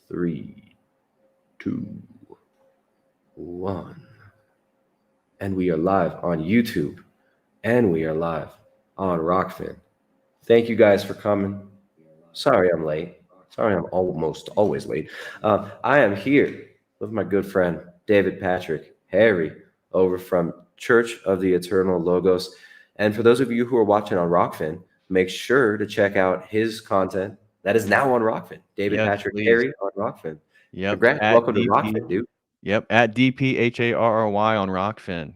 Three, two, one. And we are live on YouTube and we are live on Rockfin. Thank you guys for coming. Sorry I'm late. Sorry I'm almost always late. I am here with my good friend David Patrick Harry over from Church of the Eternal Logos. And for those of you who are watching on Rockfin, make sure to check out his content that is now on Rockfin. David Yes, Patrick please. Harry on Rockfin. Yep, Congrats. at Welcome to DP. Rockfin, dude. Yep, at DPHARRY on Rockfin.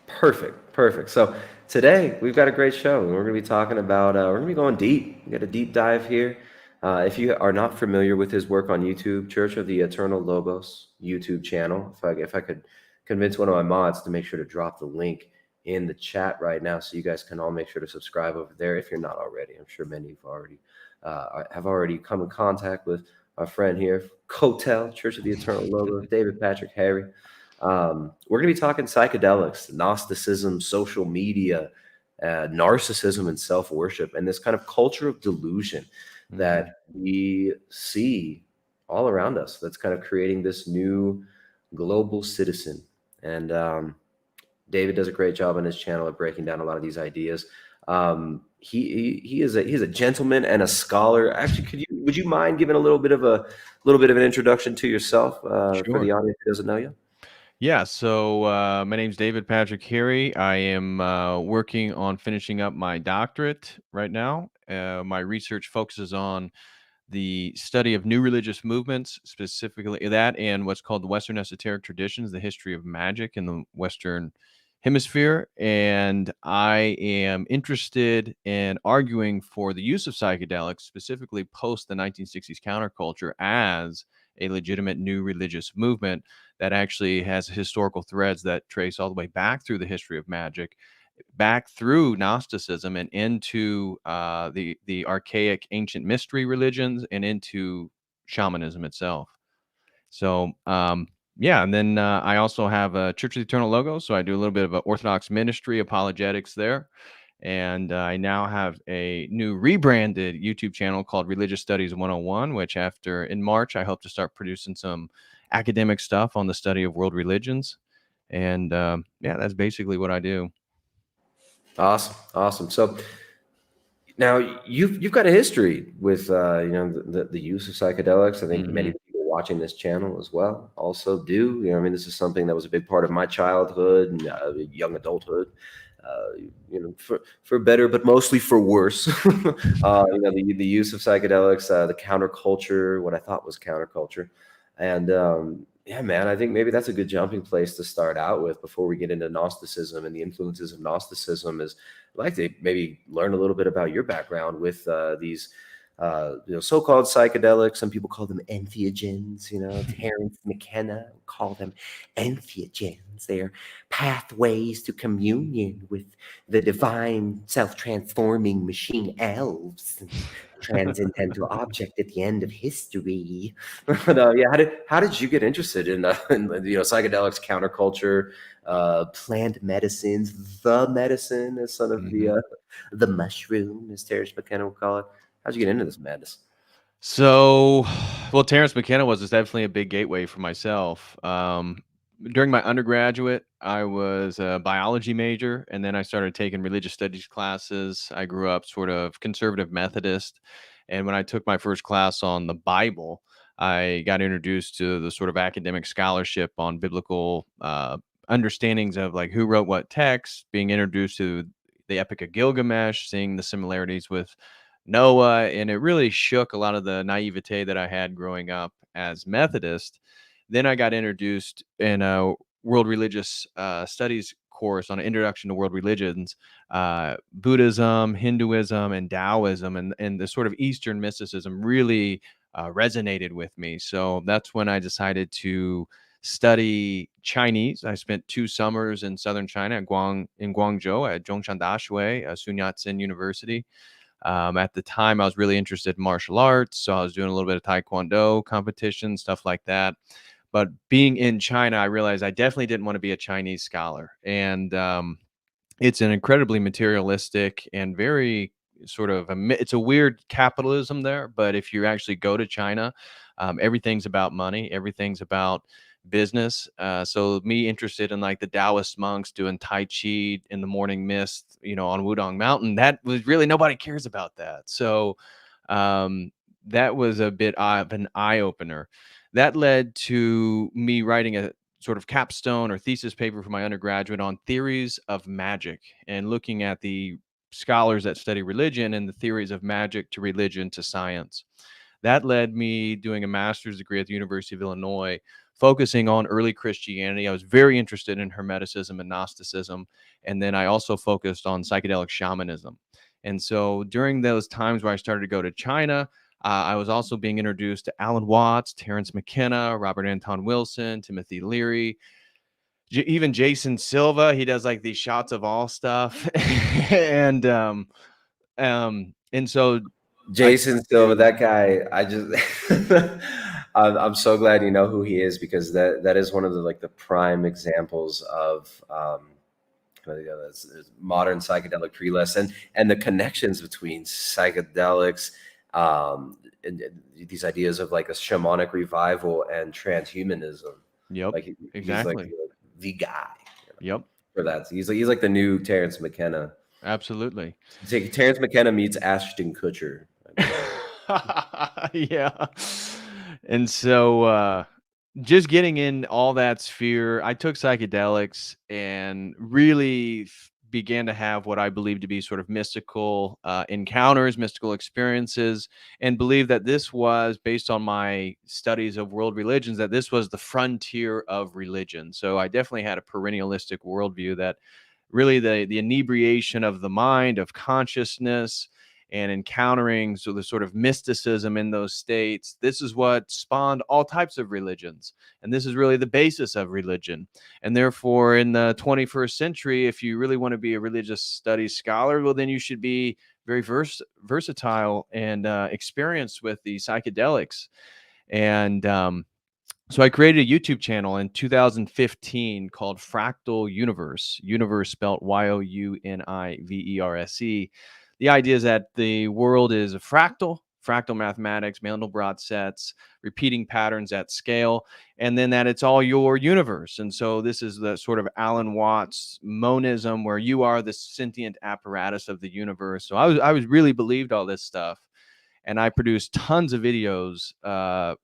Perfect. So today we've got a great show. We're going to be talking about, we're going to be going deep. We got a deep dive here. If you are not familiar with his work on YouTube, Church of the Eternal Logos YouTube channel, if I could convince one of my mods to make sure to drop the link in the chat right now, so you guys can all make sure to subscribe over there if you're not already. I'm sure many have already come in contact with our friend here, COTEL, Church of the Eternal Logos, David Patrick Harry. We're going to be talking psychedelics, Gnosticism, social media, narcissism, and self-worship, and this kind of culture of delusion that we see all around us that's kind of creating this new global citizen. And David does a great job on his channel of breaking down a lot of these ideas. He's a gentleman and a scholar. Actually, would you mind giving a little bit of an introduction to yourself for Sure. the audience who doesn't know you? Yeah, so my name's David Patrick Harry. I am working on finishing up my doctorate right now. My research focuses on the study of new religious movements, specifically that and what's called the Western esoteric traditions, the history of magic in the Western hemisphere. And I am interested in arguing for the use of psychedelics, specifically post the 1960s counterculture, as a legitimate new religious movement that actually has historical threads that trace all the way back through the history of magic, back through Gnosticism and into the archaic ancient mystery religions and into shamanism itself. So yeah, and then I also have a Church of the Eternal Logos, so I do a little bit of Orthodox ministry apologetics there. And I now have a new rebranded YouTube channel called Religious Studies 101, which in March, I hope to start producing some academic stuff on the study of world religions. And yeah, that's basically what I do. Awesome. So now you've got a history with the use of psychedelics. I think many people watching this channel as well also do. I mean, this is something that was a big part of my childhood and young adulthood. For better, but mostly for worse. The use of psychedelics, the counterculture, what I thought was counterculture, and yeah, man, I think maybe that's a good jumping place to start out with before we get into Gnosticism and the influences of Gnosticism. Is I'd like to maybe learn a little bit about your background with these so-called psychedelics. Some people call them entheogens. Terence McKenna call them entheogens. They're pathways to communion with the divine, self-transforming machine elves, transcendental object at the end of history. But yeah, how did you get interested in psychedelics, counterculture, plant medicines, the medicine as son of the mushroom, as Terence McKenna would call it? How'd you get into this madness? So, well, Terence McKenna was definitely a big gateway for myself. During my undergraduate, I was a biology major, and then I started taking religious studies classes. I grew up sort of conservative Methodist, and when I took my first class on the Bible, I got introduced to the sort of academic scholarship on biblical understandings of like who wrote what text, being introduced to the Epic of Gilgamesh, seeing the similarities with Noah, and it really shook a lot of the naivete that I had growing up as Methodist. Then I got introduced in a world religious studies course on an introduction to world religions, Buddhism, Hinduism, and Taoism, and the sort of Eastern mysticism really resonated with me. So that's when I decided to study Chinese. I spent 2 summers in southern China, in Guangzhou at Zhongshan Daxue, Sun Yat-sen University. At the time, I was really interested in martial arts, so I was doing a little bit of Taekwondo competition, stuff like that. But being in China, I realized I definitely didn't want to be a Chinese scholar. And it's an incredibly materialistic and very sort of it's a weird capitalism there, but if you actually go to China, everything's about money, everything's about business. So me interested in like the Taoist monks doing Tai Chi in the morning mist, on Wudong Mountain, that was really, nobody cares about that. So um, that was a bit of an eye opener. That led to me writing a sort of capstone or thesis paper for my undergraduate on theories of magic and looking at the scholars that study religion and the theories of magic to religion to science. That led me doing a master's degree at the University of Illinois, focusing on early Christianity. I was very interested in Hermeticism and Gnosticism. And then I also focused on psychedelic shamanism. And so during those times where I started to go to China, I was also being introduced to Alan Watts, Terence McKenna, Robert Anton Wilson, Timothy Leary, even Jason Silva. He does like these shots of all stuff. And so I Jason Silva, that guy, I just I'm so glad you know who he is, because that is one of the like the prime examples of that's modern psychedelic pre-list, and the connections between psychedelics, and these ideas of like a shamanic revival and transhumanism. Yep, Like he's like exactly. the guy Yep, for that. He's like the new Terrence McKenna. absolutely. It's like Terrence McKenna meets Ashton Kutcher. Yeah. And so just getting in all that sphere, I took psychedelics and really began to have what I believe to be sort of mystical encounters, mystical experiences, and believe that this was, based on my studies of world religions, that this was the frontier of religion. So I definitely had a perennialistic worldview that really the inebriation of the mind, of consciousness, and encountering the sort of mysticism in those states, this is what spawned all types of religions, and this is really the basis of religion. And therefore, in the 21st century, if you really want to be a religious studies scholar, well, then you should be very versatile and experienced with the psychedelics. And so I created a YouTube channel in 2015 called Fractal Universe, universe spelled Youniverse. The idea is that the world is a fractal mathematics, Mandelbrot sets, repeating patterns at scale, and then that it's all your universe. And so this is the sort of Alan Watts monism, where you are the sentient apparatus of the universe. So I was really believed all this stuff, and I produced tons of videos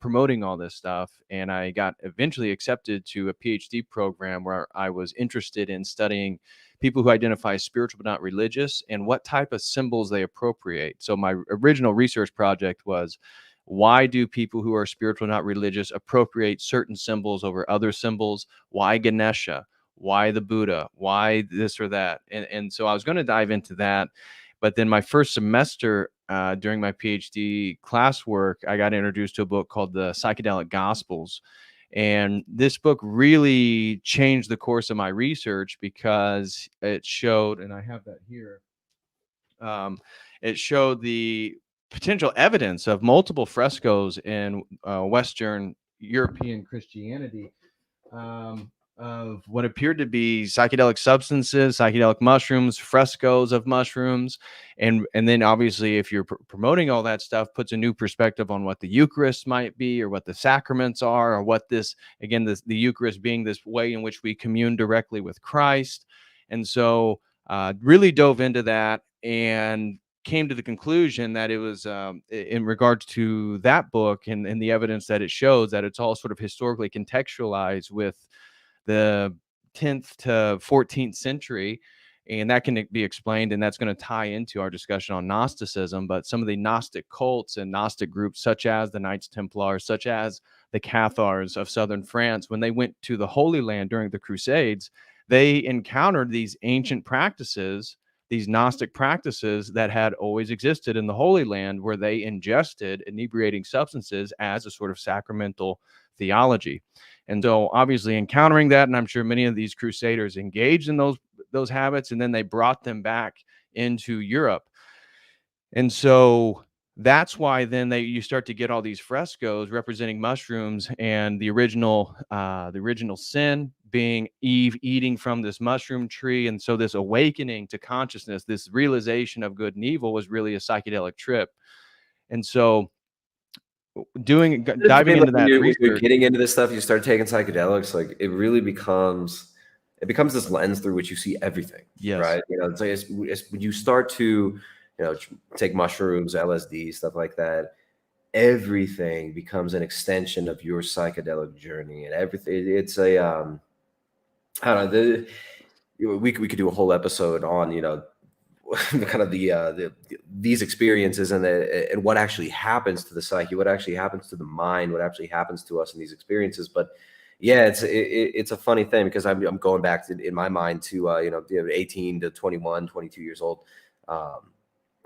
promoting all this stuff. And I got eventually accepted to a PhD program where I was interested in studying people who identify as spiritual but not religious and what type of symbols they appropriate. So my original research project was, why do people who are spiritual not religious appropriate certain symbols over other symbols? Why Ganesha? Why the Buddha? Why this or that? And so I was going to dive into that. But then my first semester, during my PhD classwork, I got introduced to a book called The Psychedelic Gospels. And this book really changed the course of my research, because it showed, and I have that here, it showed the potential evidence of multiple frescoes in Western European Christianity, of what appeared to be psychedelic substances, psychedelic mushrooms, frescoes of mushrooms. And then obviously, if you're promoting all that stuff, puts a new perspective on what the Eucharist might be, or what the sacraments are, or what this, again, the Eucharist being this way in which we commune directly with Christ. And so really dove into that and came to the conclusion that it was, in regards to that book and the evidence that it shows, that it's all sort of historically contextualized with the 10th to 14th century. And that can be explained, and that's going to tie into our discussion on Gnosticism. But some of the Gnostic cults and Gnostic groups, such as the Knights Templars, such as the Cathars of southern France, when they went to the Holy Land during the Crusades, they encountered these ancient practices, these Gnostic practices that had always existed in the Holy Land, where they ingested inebriating substances as a sort of sacramental theology. And so obviously encountering that, and I'm sure many of these crusaders engaged in those habits, and then they brought them back into Europe. And so that's why then you start to get all these frescoes representing mushrooms and the original sin, being Eve eating from this mushroom tree. And so this awakening to consciousness, this realization of good and evil, was really a psychedelic trip. And so I diving mean, like into that when you're research. getting into this stuff, you start taking psychedelics, like it becomes this lens through which you see everything, Yes. right? It's like it's when you start to, take mushrooms, LSD, stuff like that, everything becomes an extension of your psychedelic journey, and everything. It's a I don't know. We could do a whole episode on kind of these experiences and what actually happens to the psyche, what actually happens to the mind, what actually happens to us in these experiences. But yeah, it's a funny thing because I'm going back to, in my mind, to 18 to 21, 22 years old,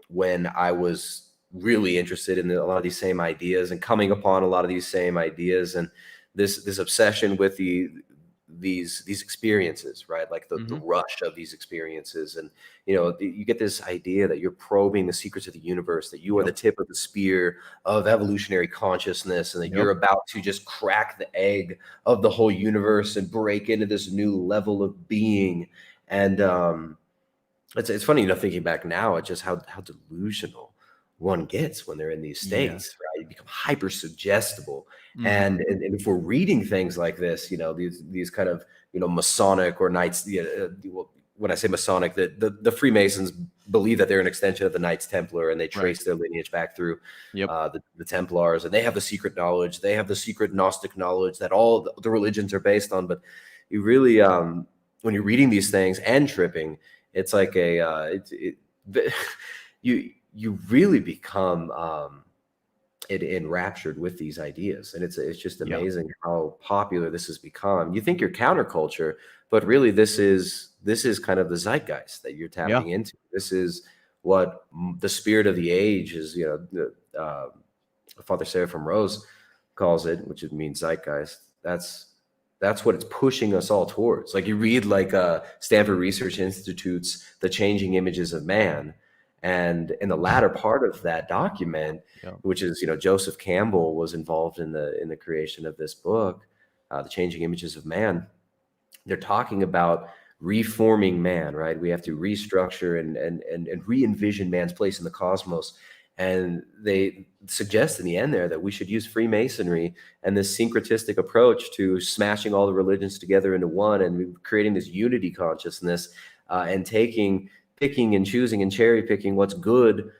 when I was really interested in a lot of these same ideas and coming upon a lot of these same ideas, and this obsession with these experiences, right? Like the Hmm. rush of these experiences. And you get this idea that you're probing the secrets of the universe, that you are Yep. the tip of the spear of evolutionary consciousness, and that Yep. you're about to just crack the egg of the whole universe and break into this new level of being. And it's funny, thinking back now at just how delusional one gets when they're in these Yes. states, right? You become hyper suggestible. Hmm. And if we're reading things like this, these kind of, Masonic or Knights, well, when I say Masonic, the Freemasons believe that they're an extension of the Knights Templar, and they Right. trace their lineage back through Yep. the Templars, and they have the secret knowledge. They have the secret Gnostic knowledge that all the religions are based on. But you really, when you're reading these things and tripping, it's like you really become enraptured with these ideas, and it's just Yeah. amazing how popular this has become. You think you're counterculture, but really this is kind of the zeitgeist that you're Yeah. tapping into. This is what the spirit of the age is. Father Seraphim Rose calls it, which means zeitgeist. That's what it's pushing us all towards. Like, you read, like, Stanford Research Institute's The Changing Images of Man, and in the latter part of that document, Yeah. which is, Joseph Campbell was involved in the creation of this book, The Changing Images of Man. They're talking about reforming man, right? We have to restructure and re-envision man's place in the cosmos. And they suggest in the end there that we should use Freemasonry and this syncretistic approach to smashing all the religions together into one, and creating this unity consciousness, and picking and choosing and cherry picking what's good.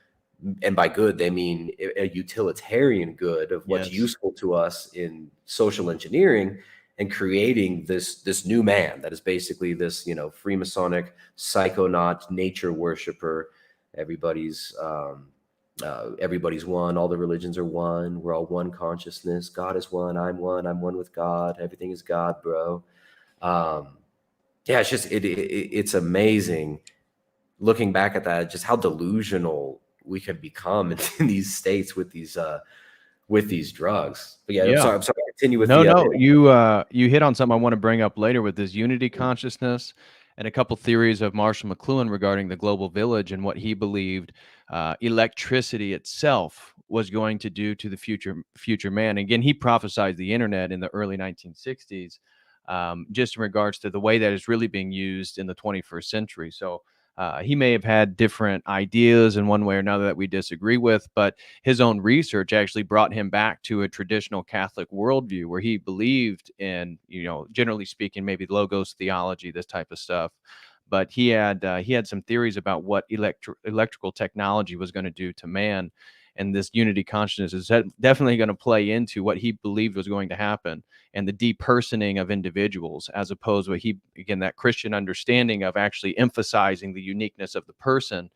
And by good, they mean a utilitarian good of what's Yes. useful to us in social engineering, and creating this new man that is basically this, Freemasonic psychonaut, nature worshiper. Everybody's one. All the religions are one. We're all one consciousness. God is one. I'm one. I'm one with God. Everything is God, bro. Um, yeah, it's just it's amazing looking back at that, just how delusional we can become in these states with these drugs. But yeah, I'm Yeah. sorry. I'm sorry. Continue with No, the no, you hit on something I want to bring up later with this unity consciousness, and a couple theories of Marshall McLuhan regarding the global village and what he believed electricity itself was going to do to the future man. Again, he prophesied the internet in the early 1960s, just in regards to the way that it's really being used in the 21st century. So he may have had different ideas in one way or another that we disagree with, but his own research actually brought him back to a traditional Catholic worldview where he believed in, generally speaking, maybe logos theology, this type of stuff. But he had some theories about what electrical technology was going to do to man, and this unity consciousness is definitely going to play into what he believed was going to happen, and the depersoning of individuals, as opposed to that Christian understanding of actually emphasizing the uniqueness of the person.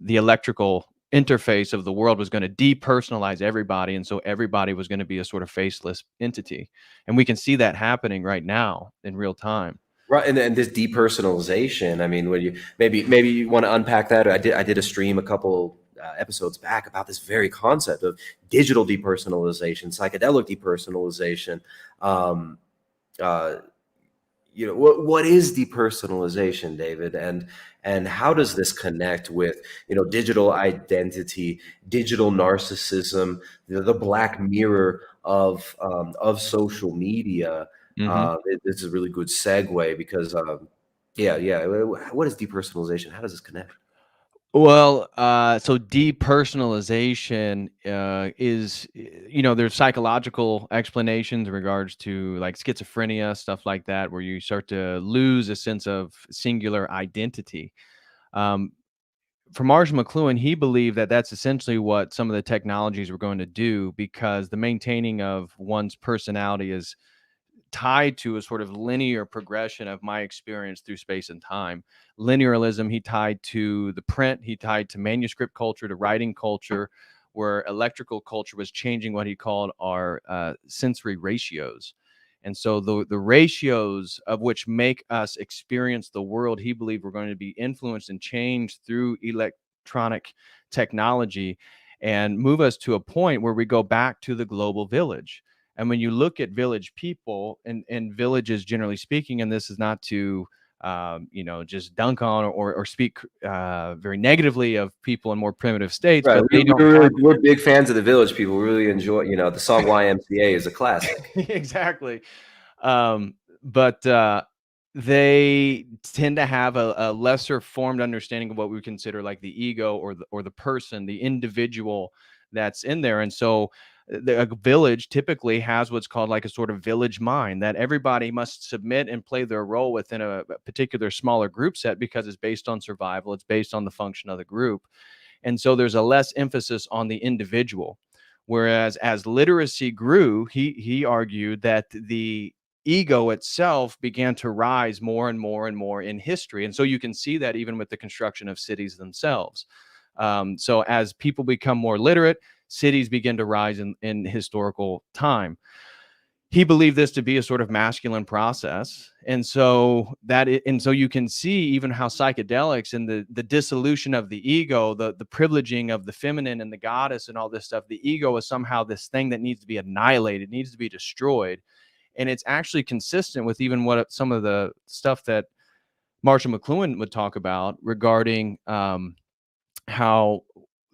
The electrical interface of the world was going to depersonalize everybody, and so everybody was going to be a sort of faceless entity, and we can see that happening right now in real time. right. And this depersonalization. I mean, when you maybe you want to unpack that. I did a stream a couple episodes back about this very concept of digital depersonalization, psychedelic depersonalization. Um, uh, what is depersonalization, David, and how does this connect with digital identity, digital narcissism, the black mirror of social media? Hmm. This is a really good segue because, yeah. What is depersonalization? How does this connect? Well, so depersonalization is, there's psychological explanations in regards to like schizophrenia, stuff like that, where you start to lose a sense of singular identity. Um, for Marshall McLuhan, he believed that that's essentially what some of the technologies were going to do, because the maintaining of one's personality is tied to a sort of linear progression of my experience through space and time. Linearism, he tied to the print, he tied to manuscript culture, to writing culture, where electrical culture was changing what he called our sensory ratios. And so the ratios of which make us experience the world, he believed were going to be influenced and changed through electronic technology, and move us to a point where we go back to the global village. And when you look at village people and villages, generally speaking, and this is not to just dunk on or speak very negatively of people in more primitive states, Right. but they don't have We're big fans of the Village People. We really enjoy, the song YMCA is a classic. exactly. But they tend to have a lesser formed understanding of what we consider like the ego, or the person, the individual that's in there. And so a village typically has what's called like a sort of village mind, that everybody must submit and play their role within a particular smaller group set, because it's based on survival, it's based on the function of the group. And so there's a less emphasis on the individual. Whereas as literacy grew, he argued that the ego itself began to rise more and more and more in history. And so you can see that even with the construction of cities themselves. So as people become more literate, cities begin to rise in historical time. He believed this to be a sort of masculine process. And so you can see even how psychedelics and the dissolution of the ego, the privileging of the feminine and the goddess and all this stuff, the ego is somehow this thing that needs to be annihilated, needs to be destroyed. And it's actually consistent with even what some of the stuff that Marshall McLuhan would talk about regarding how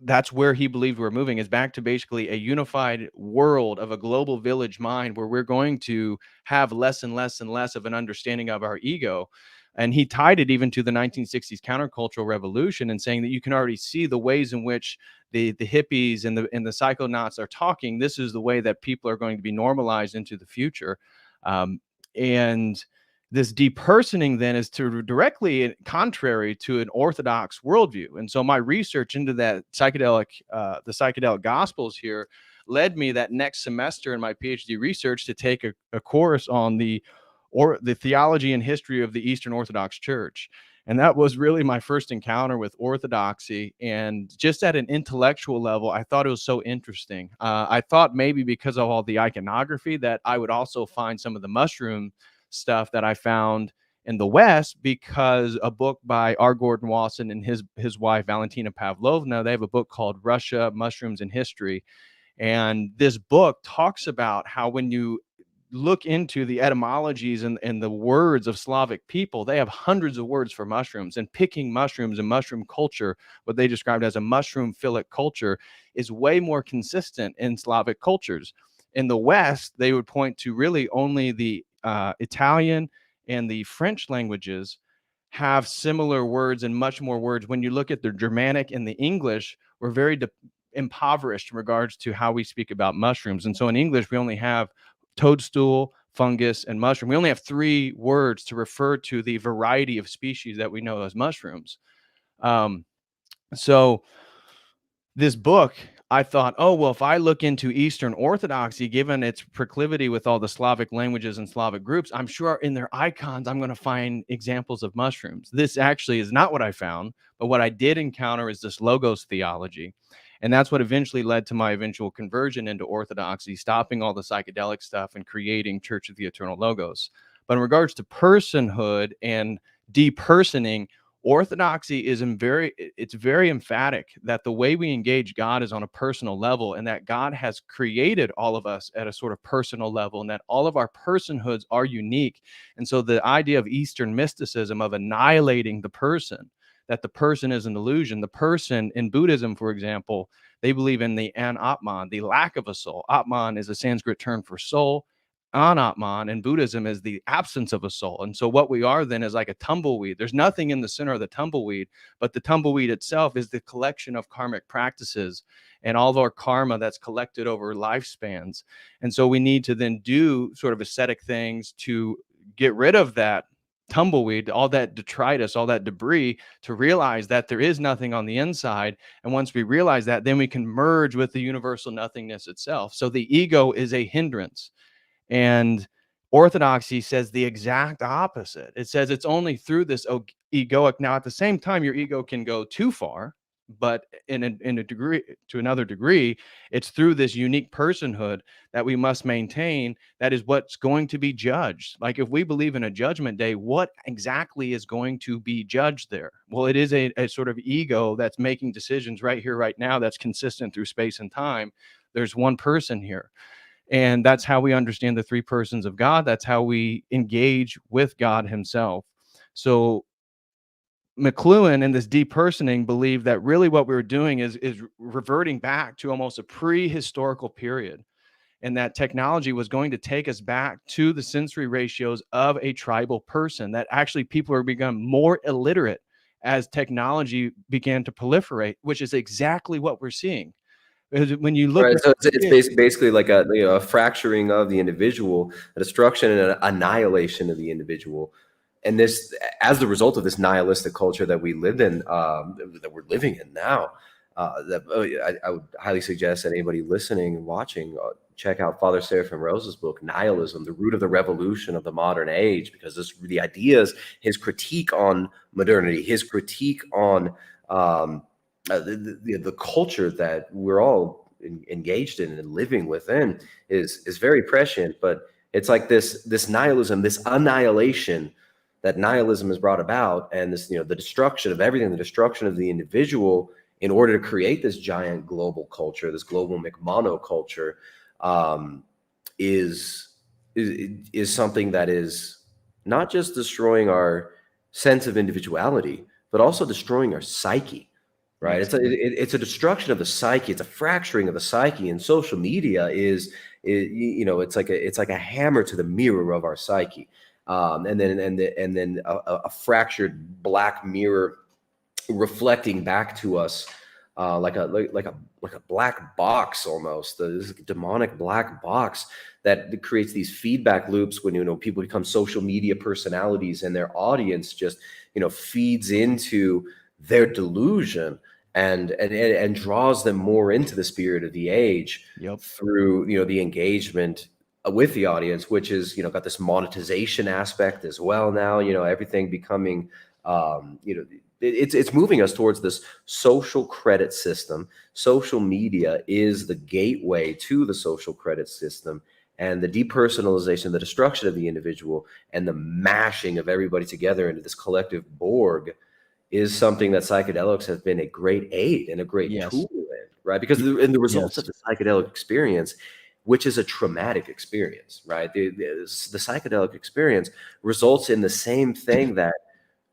that's where he believed we're moving, is back to basically a unified world of a global village mind, where we're going to have less and less and less of an understanding of our ego. And he tied it even to the 1960s countercultural revolution, and saying that you can already see the ways in which the hippies and the psychonauts are talking. This is the way that people are going to be normalized into the future. And this depersoning then is to directly contrary to an orthodox worldview. And so my research into that the psychedelic gospels here led me that next semester in my PhD research to take a course on the theology and history of the Eastern Orthodox Church. And that was really my first encounter with orthodoxy. And just at an intellectual level, I thought it was so interesting. I thought maybe because of all the iconography that I would also find some of the mushroom stuff that I found in the West, because a book by R. Gordon Wasson and his wife Valentina Pavlovna, they have a book called Russia, Mushrooms and History. And this book talks about how when you look into the etymologies and the words of Slavic people, they have hundreds of words for mushrooms, and picking mushrooms and mushroom culture, what they described as a mushroom philic culture, is way more consistent in Slavic cultures. In the West, they would point to really only the Italian and the French languages have similar words and much more words. When you look at the Germanic and the English, we're very impoverished in regards to how we speak about mushrooms. And so in English, we only have toadstool, fungus, and mushroom. We only have 3 words to refer to the variety of species that we know as mushrooms. Um, so this book, I thought, oh, well, if I look into Eastern Orthodoxy, given its proclivity with all the Slavic languages and Slavic groups, I'm sure in their icons, I'm going to find examples of mushrooms. This actually is not what I found, but what I did encounter is this logos theology. And that's what eventually led to my eventual conversion into Orthodoxy, stopping all the psychedelic stuff and creating Church of the Eternal Logos. But in regards to personhood and depersoning, Orthodoxy is it's very emphatic that the way we engage God is on a personal level, and that God has created all of us at a sort of personal level, and that all of our personhoods are unique. And so the idea of Eastern mysticism of annihilating the person, that the person is an illusion. The person in Buddhism, for example, they believe in the an-atman, the lack of a soul. Atman is a Sanskrit term for soul. anatman in Buddhism is the absence of a soul. And so what we are then is like a tumbleweed. There's nothing in the center of the tumbleweed, but the tumbleweed itself is the collection of karmic practices and all of our karma that's collected over lifespans. And so we need to then do sort of ascetic things to get rid of that tumbleweed, all that detritus, all that debris, to realize that there is nothing on the inside. And once we realize that, then we can merge with the universal nothingness itself. So the ego is a hindrance. And orthodoxy says the exact opposite. It says it's only through this egoic. Now, at the same time, your ego can go too far, but in a degree, to another degree, it's through this unique personhood that we must maintain. That is what's going to be judged. Like if we believe in a judgment day, what exactly is going to be judged there? Well, it is a sort of ego that's making decisions right here, right now, that's consistent through space and time. There's one person here. And that's how we understand the three persons of God. That's how we engage with God himself. So McLuhan and this depersoning believed that really what we were doing is reverting back to almost a prehistorical period, and that technology was going to take us back to the sensory ratios of a tribal person, that actually people are becoming more illiterate as technology began to proliferate, which is exactly what we're seeing. When you look Right, at so it's basically like a, you know, a fracturing of the individual, a destruction and an annihilation of the individual, and this, as the result of this nihilistic culture that we lived in, that we're living in now. I would highly suggest that anybody listening and watching check out Father Seraphim Rose's book, Nihilism: The Root of the Revolution of the Modern Age, because the ideas, his critique on modernity, his critique on the culture that we're all engaged in and living within is very prescient. But it's like this nihilism, this annihilation that nihilism has brought about, and this, you know, the destruction of everything, the destruction of the individual in order to create this giant global culture, this global McMono culture, um, is, is something that is not just destroying our sense of individuality, but also destroying our psyche. Right? yes. It's a destruction of the psyche. It's a fracturing of the psyche, and social media you know, it's like a hammer to the mirror of our psyche, and then a fractured black mirror reflecting back to us, like a black box almost, this demonic black box that creates these feedback loops when, you know, people become social media personalities, and their audience just, you know, feeds into their delusion and draws them more into the spirit of the age. Yep. Through, you know, the engagement with the audience, which is, you know, got this monetization aspect as well now, you know, everything becoming, you know, it's moving us towards this social credit system. Social media is the gateway to the social credit system, and the depersonalization, the destruction of the individual, and the mashing of everybody together into this collective Borg is something that psychedelics have been a great aid and a great Yes. tool in, right? Because in the results Yes. of the psychedelic experience, which is a traumatic experience, right? The psychedelic experience results in the same thing that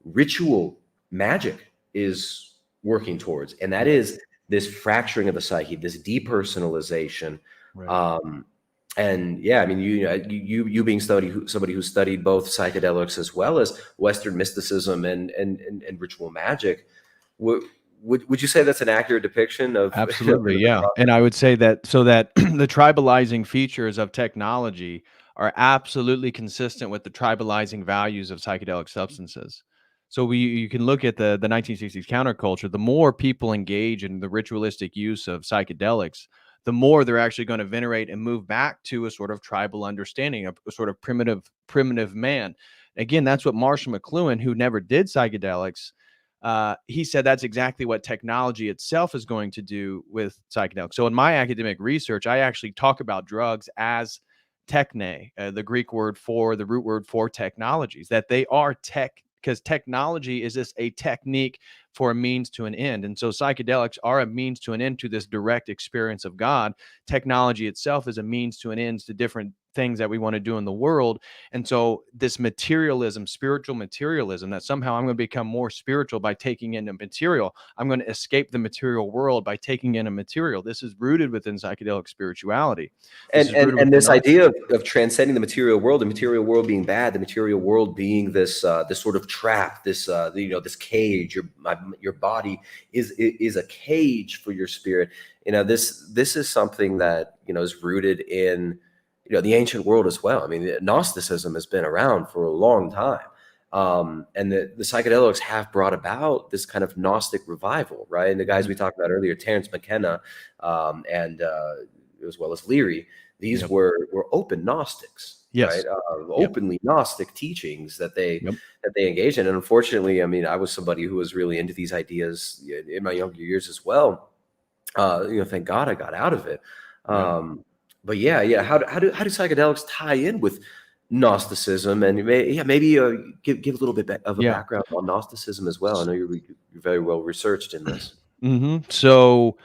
ritual magic is working towards, and that is this fracturing of the psyche, this depersonalization. Right. And yeah, I mean, you being somebody who studied both psychedelics as well as Western mysticism and ritual magic, would you say that's an accurate depiction of Absolutely, yeah. And I would say that the tribalizing features of technology are absolutely consistent with the tribalizing values of psychedelic substances. So you can look at the 1960s counterculture. The more people engage in the ritualistic use of psychedelics, the more they're actually going to venerate and move back to a sort of tribal understanding of a sort of primitive man. Again, that's what Marshall McLuhan, who never did psychedelics, he said that's exactly what technology itself is going to do with psychedelics. So in my academic research, I actually talk about drugs as techne, the Greek word for the root word for technologies, that they are tech, because technology is just a technique for a means to an end. And so psychedelics are a means to an end to this direct experience of God. Technology itself is a means to an end to different things that we want to do in the world. And so this materialism, spiritual materialism, that somehow I'm going to become more spiritual by taking in a material. I'm going to escape the material world by taking in a material. This is rooted within psychedelic spirituality. This is rooted And within this idea of transcending the material world, the material world being bad, the material world being this this sort of trap, this this cage. Your body is a cage for your spirit. This is something that is rooted in the ancient world as well. I mean, Gnosticism has been around for a long time. And the psychedelics have brought about this kind of Gnostic revival, right? And the guys we talked about earlier, Terence McKenna, and as well as Leary, these were open Gnostics, Yes. right? Openly Gnostic teachings that they engaged in. And unfortunately, I mean, I was somebody who was really into these ideas in my younger years as well. Thank God I got out of it. But yeah, how do psychedelics tie in with Gnosticism? And maybe give a little bit of a background on Gnosticism as well. I know you're very well researched in this. So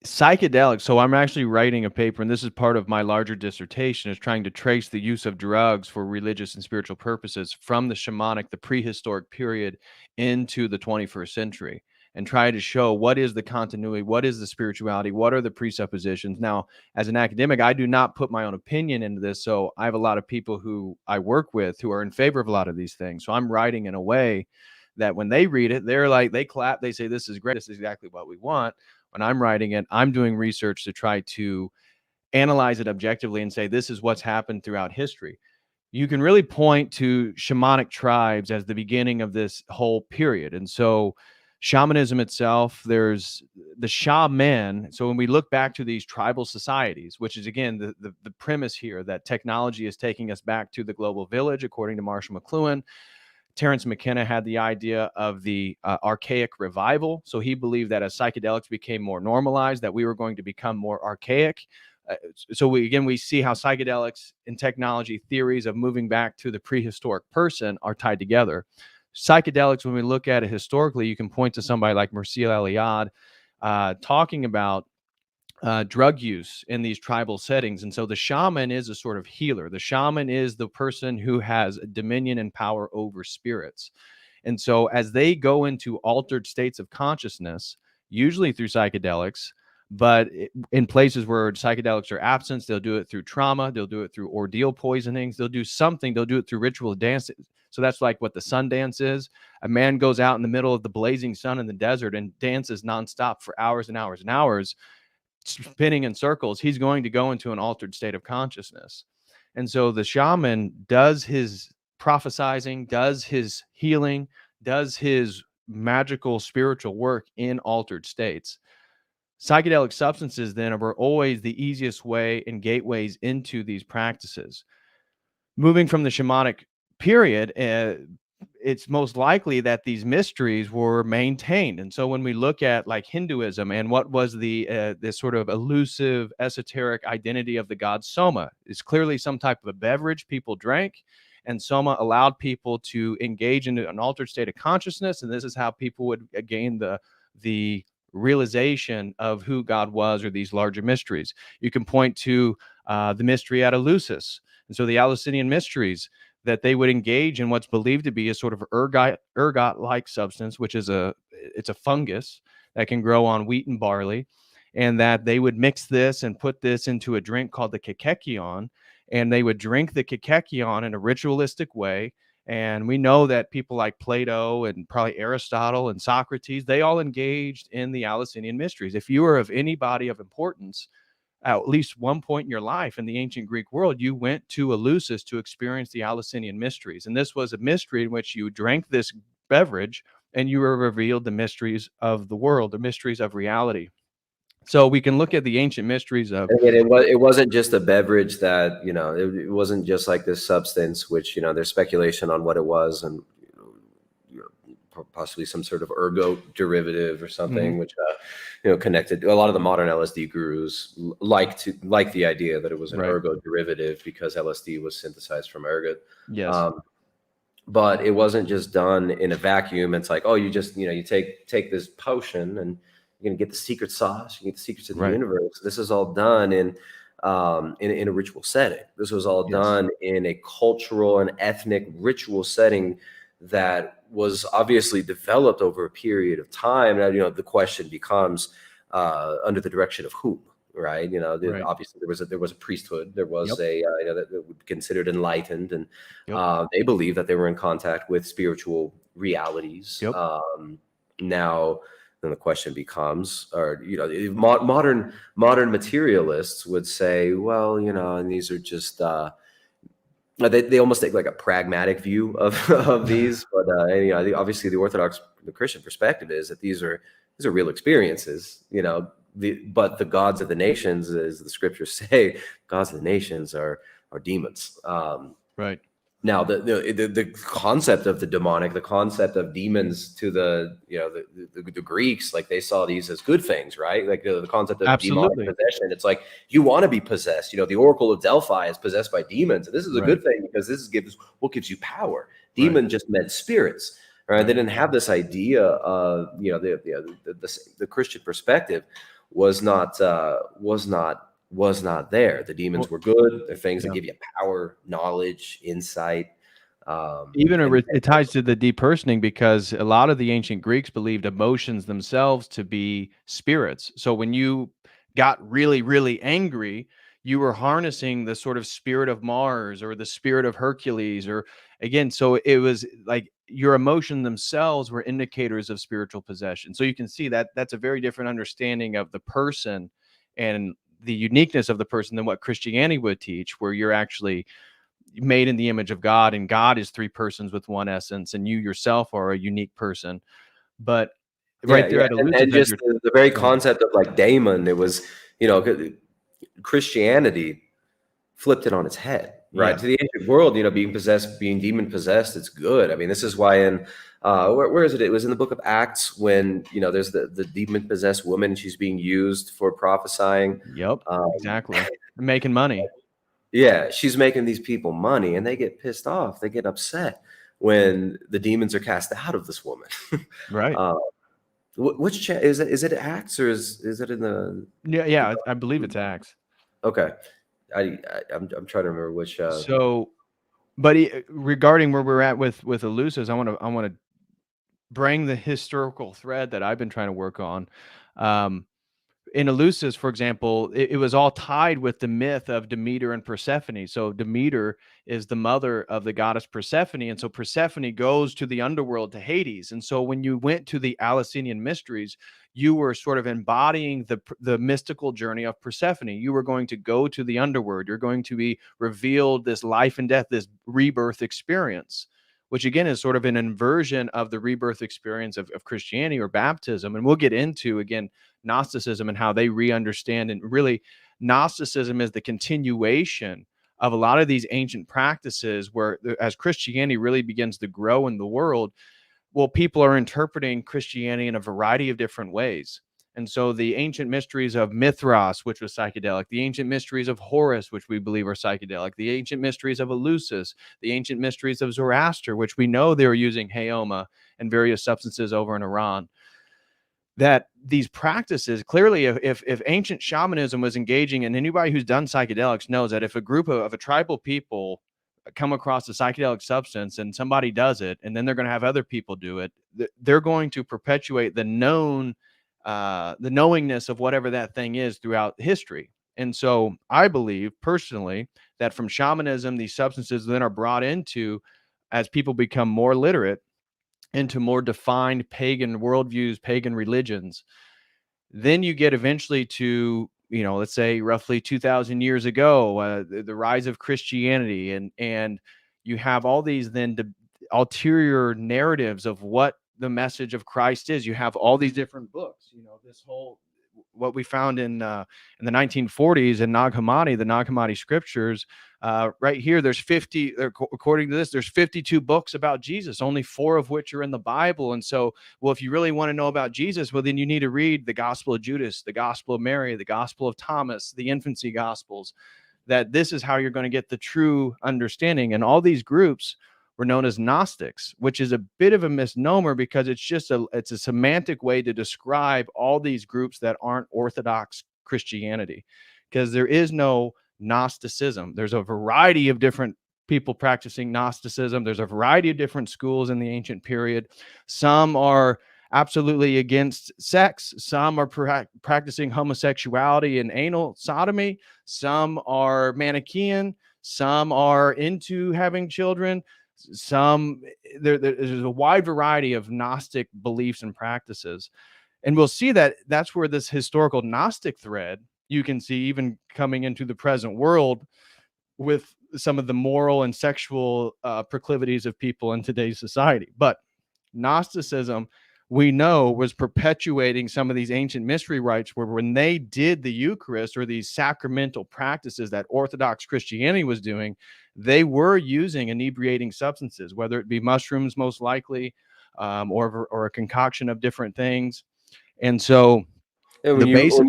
psychedelics. So I'm actually writing a paper, and this is part of my larger dissertation, is trying to trace the use of drugs for religious and spiritual purposes from the shamanic, the prehistoric period into the 21st century, and try to show what is the continuity, what is the spirituality, what are the presuppositions. Now, as an academic, I do not put my own opinion into this. So I have a lot of people who I work with who are in favor of a lot of these things. So I'm writing in a way that when they read it, they're like, they clap, they say, this is great, this is exactly what we want. When I'm writing it, I'm doing research to try to analyze it objectively and say, this is what's happened throughout history. You can really point to shamanic tribes as the beginning of this whole period. And so shamanism itself, there's the shaman. So when we look back to these tribal societies, which is, again, the premise here, that technology is taking us back to the global village, according to Marshall McLuhan. Terence McKenna had the idea of the Archaic Revival. So he believed that as psychedelics became more normalized, that we were going to become more archaic. So we see how psychedelics and technology theories of moving back to the prehistoric person are tied together. Psychedelics, when we look at it historically, you can point to somebody like Mircea Eliade talking about drug use in these tribal settings. And so the shaman is a sort of healer. The shaman is the person who has dominion and power over spirits. And so as they go into altered states of consciousness, usually through psychedelics, but in places where psychedelics are absent, they'll do it through trauma, they'll do it through ordeal poisonings, they'll do something, they'll do it through ritual dances. So that's like what the sun dance is. A man goes out in the middle of the blazing sun in the desert and dances nonstop for hours and hours and hours, spinning in circles. He's going to go into an altered state of consciousness. And so the shaman does his prophesizing, does his healing, does his magical spiritual work in altered states. Psychedelic substances then are always the easiest way and gateways into these practices. Moving from the shamanic period, it's most likely that these mysteries were maintained. And so when we look at like Hinduism and what was the this sort of elusive esoteric identity of the god Soma, it's clearly some type of a beverage people drank, and Soma allowed people to engage in an altered state of consciousness, and this is how people would gain the realization of who God was, or these larger mysteries. You can point to the mystery at Eleusis, and so the Allesian Mysteries, that they would engage in what's believed to be a sort of ergot-like substance, which is it's a fungus that can grow on wheat and barley, and that they would mix this and put this into a drink called the kekekion, and they would drink the kekekion in a ritualistic way. And we know that people like Plato and probably Aristotle and Socrates, they all engaged in the Allesian Mysteries. If you were of any body of importance, at least one point in your life in the ancient Greek world, you went to Eleusis to experience the Allesian Mysteries. And this was a mystery in which you drank this beverage and you were revealed the mysteries of the world, the mysteries of reality. So we can look at the ancient mysteries of... And again, it wasn't just a beverage that, it wasn't just like this substance, which, there's speculation on what it was, and possibly some sort of ergot derivative or something, which connected. A lot of the modern LSD gurus like the idea that it was an ergot derivative because LSD was synthesized from ergot. Yes. But it wasn't just done in a vacuum. It's like, oh, you just you take this potion and you're gonna get the secret sauce. You get the secrets of the universe. This is all done in in a ritual setting. This was all Yes. done in a cultural and ethnic ritual setting that was obviously developed over a period of time. Now, the question becomes, under the direction of whom, right? Right. Obviously there was a priesthood, there was Yep. that would be considered enlightened, and Yep. they believed that they were in contact with spiritual realities. Yep. Now, then the question becomes, or modern materialists would say, well, and these are just they almost take like a pragmatic view of of these, but obviously the Christian perspective is that these are real experiences. But the gods of the nations, as the scriptures say, gods of the nations are demons. Right. Now, the concept of the demonic, the concept of demons to the Greeks, like they saw these as good things, right? Like the concept of demonic Absolutely. possession. It's like you want to be possessed. The Oracle of Delphi is possessed by demons, and this is a Right. good thing because this gives what gives you power. Right. Demon just meant spirits, right? Right. They didn't have this idea of the Christian perspective was not there. The demons Well, were good. They're things that yeah. give you power, knowledge, insight. Even And it ties to the depersoning, because a lot of the ancient Greeks believed emotions themselves to be spirits. So when you got really, really angry, you were harnessing the sort of spirit of Mars or the spirit of Hercules, or again, so it was like your emotion themselves were indicators of spiritual possession. So you can see that that's a very different understanding of the person and the uniqueness of the person than what Christianity would teach, where you're actually made in the image of God, and God is three persons with one essence, and you yourself are a unique person. But yeah, right there yeah, at and Eleusis, as just you're the very go ahead. concept of like daemon, it was, Christianity flipped it on its head, right? Yes. To the ancient world, being demon possessed, it's good. I mean, this is why in where is it? It was in the book of Acts when there's the demon possessed woman. She's being used for prophesying. Yep. Um, Exactly. Making money. yeah, she's making these people money, and they get pissed off. They get upset when the demons are cast out of this woman. Right. uh, which is it? Is it Acts or is it in the? Yeah. the Yeah. I believe it's Acts. okay, I'm trying to remember which. So, but regarding where we're at with Eleusis, I want to bring the historical thread that I've been trying to work on. Um, in Eleusis, for example, it was all tied with the myth of Demeter and Persephone. So Demeter is the mother of the goddess Persephone, and so Persephone goes to the underworld, to Hades. And so when you went to the Allesian Mysteries, you were sort of embodying the mystical journey of Persephone. You were going to go to the underworld. You're going to be revealed this life and death, this rebirth experience, which again is sort of an inversion of the rebirth experience of Christianity or baptism. And we'll get into again Gnosticism and how they re-understand, and really Gnosticism is the continuation of a lot of these ancient practices where as Christianity really begins to grow in the world, well, people are interpreting Christianity in a variety of different ways. And so the ancient mysteries of Mithras, which was psychedelic, the ancient mysteries of Horus, which we believe are psychedelic, the ancient mysteries of Eleusis, the ancient mysteries of Zoroaster, which we know they were using Hayoma and various substances over in Iran, that these practices clearly, if ancient shamanism was engaging, and anybody who's done psychedelics knows that if a group of a tribal people come across a psychedelic substance and somebody does it, and then they're going to have other people do it, they're going to perpetuate the knowingness of whatever that thing is throughout history. And so I believe personally that from shamanism, these substances then are brought into, as people become more literate, into more defined pagan worldviews, pagan religions. Then you get eventually to, let's say roughly 2000 years ago, the rise of Christianity, and you have all these then ulterior narratives of what the message of Christ is. You have all these different books, this whole what we found in the 1940s in Nag Hammadi, the Nag Hammadi scriptures. Right here, there's 50. According to this, there's 52 books about Jesus, only 4 of which are in the Bible. And so, well, if you really want to know about Jesus, well, then you need to read the Gospel of Judas, the Gospel of Mary, the Gospel of Thomas, the infancy Gospels. That this is how you're going to get the true understanding. And all these groups were known as Gnostics, which is a bit of a misnomer because it's a semantic way to describe all these groups that aren't Orthodox Christianity. because there is no Gnosticism. There's a variety of different people practicing Gnosticism. There's a variety of different schools in the ancient period. Some are absolutely against sex. Some are practicing homosexuality and anal sodomy. Some are Manichaean. Some are into having children. There's a wide variety of Gnostic beliefs and practices. And we'll see that that's where this historical Gnostic thread you can see even coming into the present world with some of the moral and sexual proclivities of people in today's society. But Gnosticism, we know, was perpetuating some of these ancient mystery rites where when they did the Eucharist or these sacramental practices that Orthodox Christianity was doing, they were using inebriating substances, whether it be mushrooms, most likely, or a concoction of different things. And so And the basic,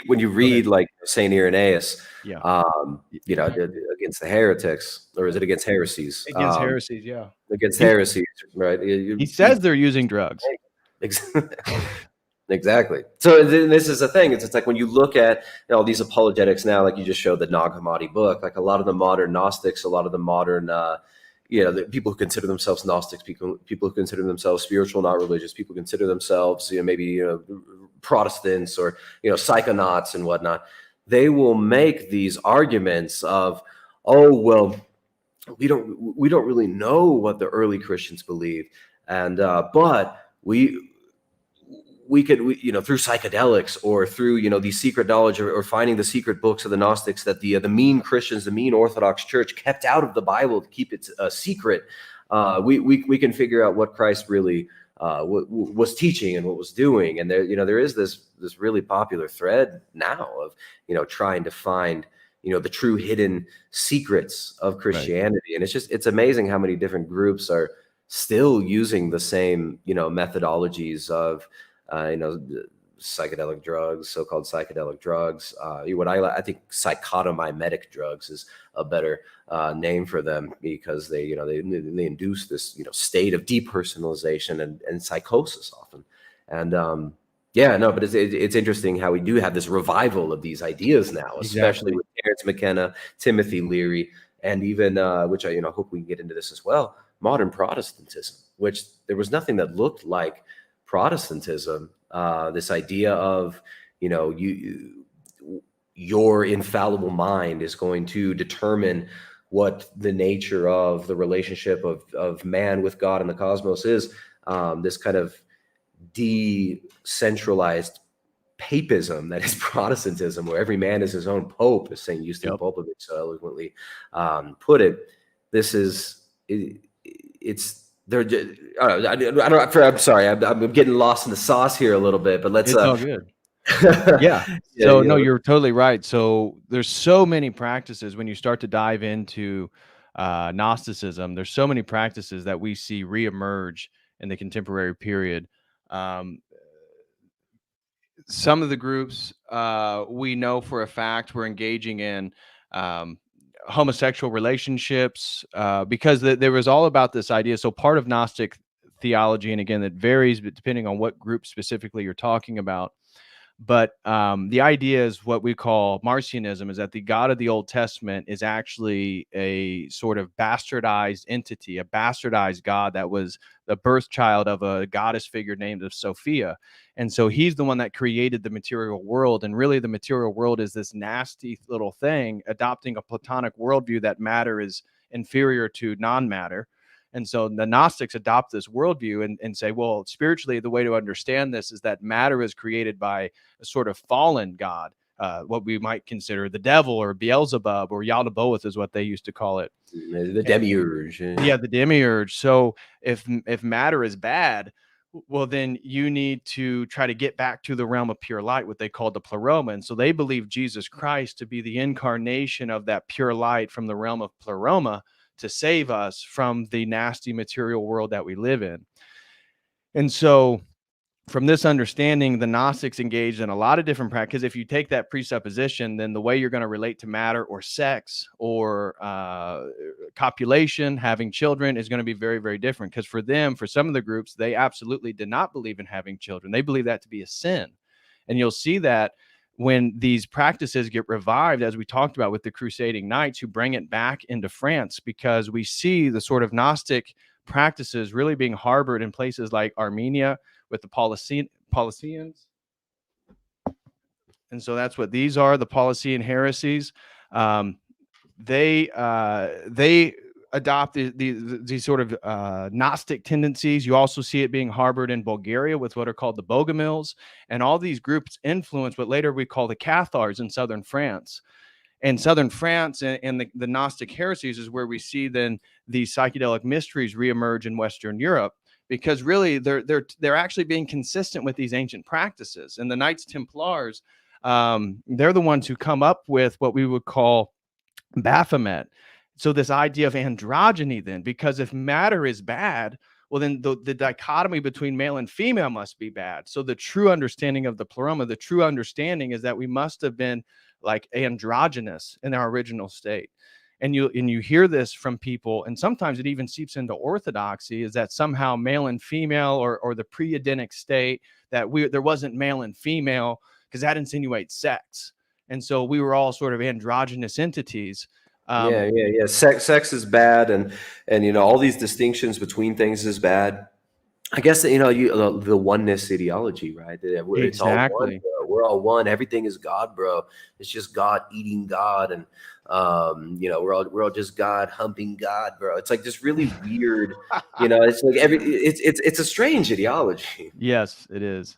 when you read like Saint Irenaeus, yeah, against the heretics, or is it against heresies? against heresies, yeah. Against heresies, right? He says they're using drugs. Exactly. So this is the thing. It's like when you look at these apologetics now, like you just showed the Nag Hammadi book, like a lot of the modern Gnostics, a lot of the modern, the people who consider themselves Gnostics, people who consider themselves spiritual, not religious, people consider themselves, maybe Protestants or psychonauts and whatnot. They will make these arguments of, oh well, we don't really know what the early Christians believed, and but we could through psychedelics or through these secret knowledge or finding the secret books of the Gnostics that the mean Christians, the mean Orthodox Church kept out of the Bible to keep it secret. We can figure out what Christ really was teaching and what was doing. And there is this really popular thread now of trying to find the true hidden secrets of Christianity. Right. And it's amazing how many different groups are still using the same methodologies of psychedelic drugs, so-called psychedelic drugs. What I think psychotomimetic drugs is a better name for them, because they induce this state of depersonalization and psychosis often. And but it's interesting how we do have this revival of these ideas now, especially with Terence McKenna, Timothy Leary, and even which I hope we can get into this as well, modern Protestantism, which there was nothing that looked like Protestantism. This idea of your infallible mind is going to determine what the nature of the relationship of man with God and the cosmos is. This kind of decentralized papism that is Protestantism, where every man is his own pope, as St. Eustace Popovich so eloquently put it. This is it's. I'm sorry, I'm getting lost in the sauce here a little bit, but let's. It's all good. Yeah. So no, you're totally right. So there's so many practices when you start to dive into Gnosticism. There's so many practices that we see reemerge in the contemporary period. Some of the groups we know for a fact were engaging in homosexual relationships because there was all about this idea. So part of Gnostic theology, and again, it varies depending on what group specifically you're talking about. But the idea is what we call Marcionism, is that the God of the Old Testament is actually a sort of bastardized entity, a bastardized God that was the birth child of a goddess figure named of Sophia. And so he's the one that created the material world. And really the material world is this nasty little thing adopting a Platonic worldview that matter is inferior to non-matter. And so the Gnostics adopt this worldview and say, well, spiritually, the way to understand this is that matter is created by a sort of fallen God, what we might consider the devil or Beelzebub or Yaldabaoth is what they used to call it. The demiurge. Yeah, the demiurge. So if matter is bad, well, then you need to try to get back to the realm of pure light, what they call the pleroma. And so they believe Jesus Christ to be the incarnation of that pure light from the realm of pleroma to save us from the nasty material world that we live in. And so from this understanding, the Gnostics engaged in a lot of different practices. If you take that presupposition, then the way you're going to relate to matter or sex or copulation, having children, is going to be very, very different. Because for them, for some of the groups, they absolutely did not believe in having children. They believe that to be a sin. And you'll see that when these practices get revived, as we talked about with the crusading knights who bring it back into France, because we see the sort of Gnostic practices really being harbored in places like Armenia with the Paulicians. And so that's what these are, the Paulician heresies. They adopt these sort of Gnostic tendencies. You also see it being harbored in Bulgaria with what are called the Bogomils, and all these groups influence what later we call the Cathars in southern France. And southern France and the Gnostic heresies is where we see then the psychedelic mysteries reemerge in Western Europe, because really they're actually being consistent with these ancient practices. And the Knights Templars, they're the ones who come up with what we would call Baphomet. So this idea of androgyny then, because if matter is bad, well, then the dichotomy between male and female must be bad. So the true understanding of the pleroma, the true understanding is that we must have been like androgynous in our original state. And you hear this from people, and sometimes it even seeps into orthodoxy, is that somehow male and female, or the pre-Edenic state, that there wasn't male and female, because that insinuates sex. And so we were all sort of androgynous entities. Yeah. Sex is bad, and all these distinctions between things is bad. I guess the oneness ideology, right? It's all one, Exactly. bro. We're all one. Everything is God, bro. It's just God eating God, and we're all just God humping God, bro. It's like this really weird, It's like it's a strange ideology. Yes, it is.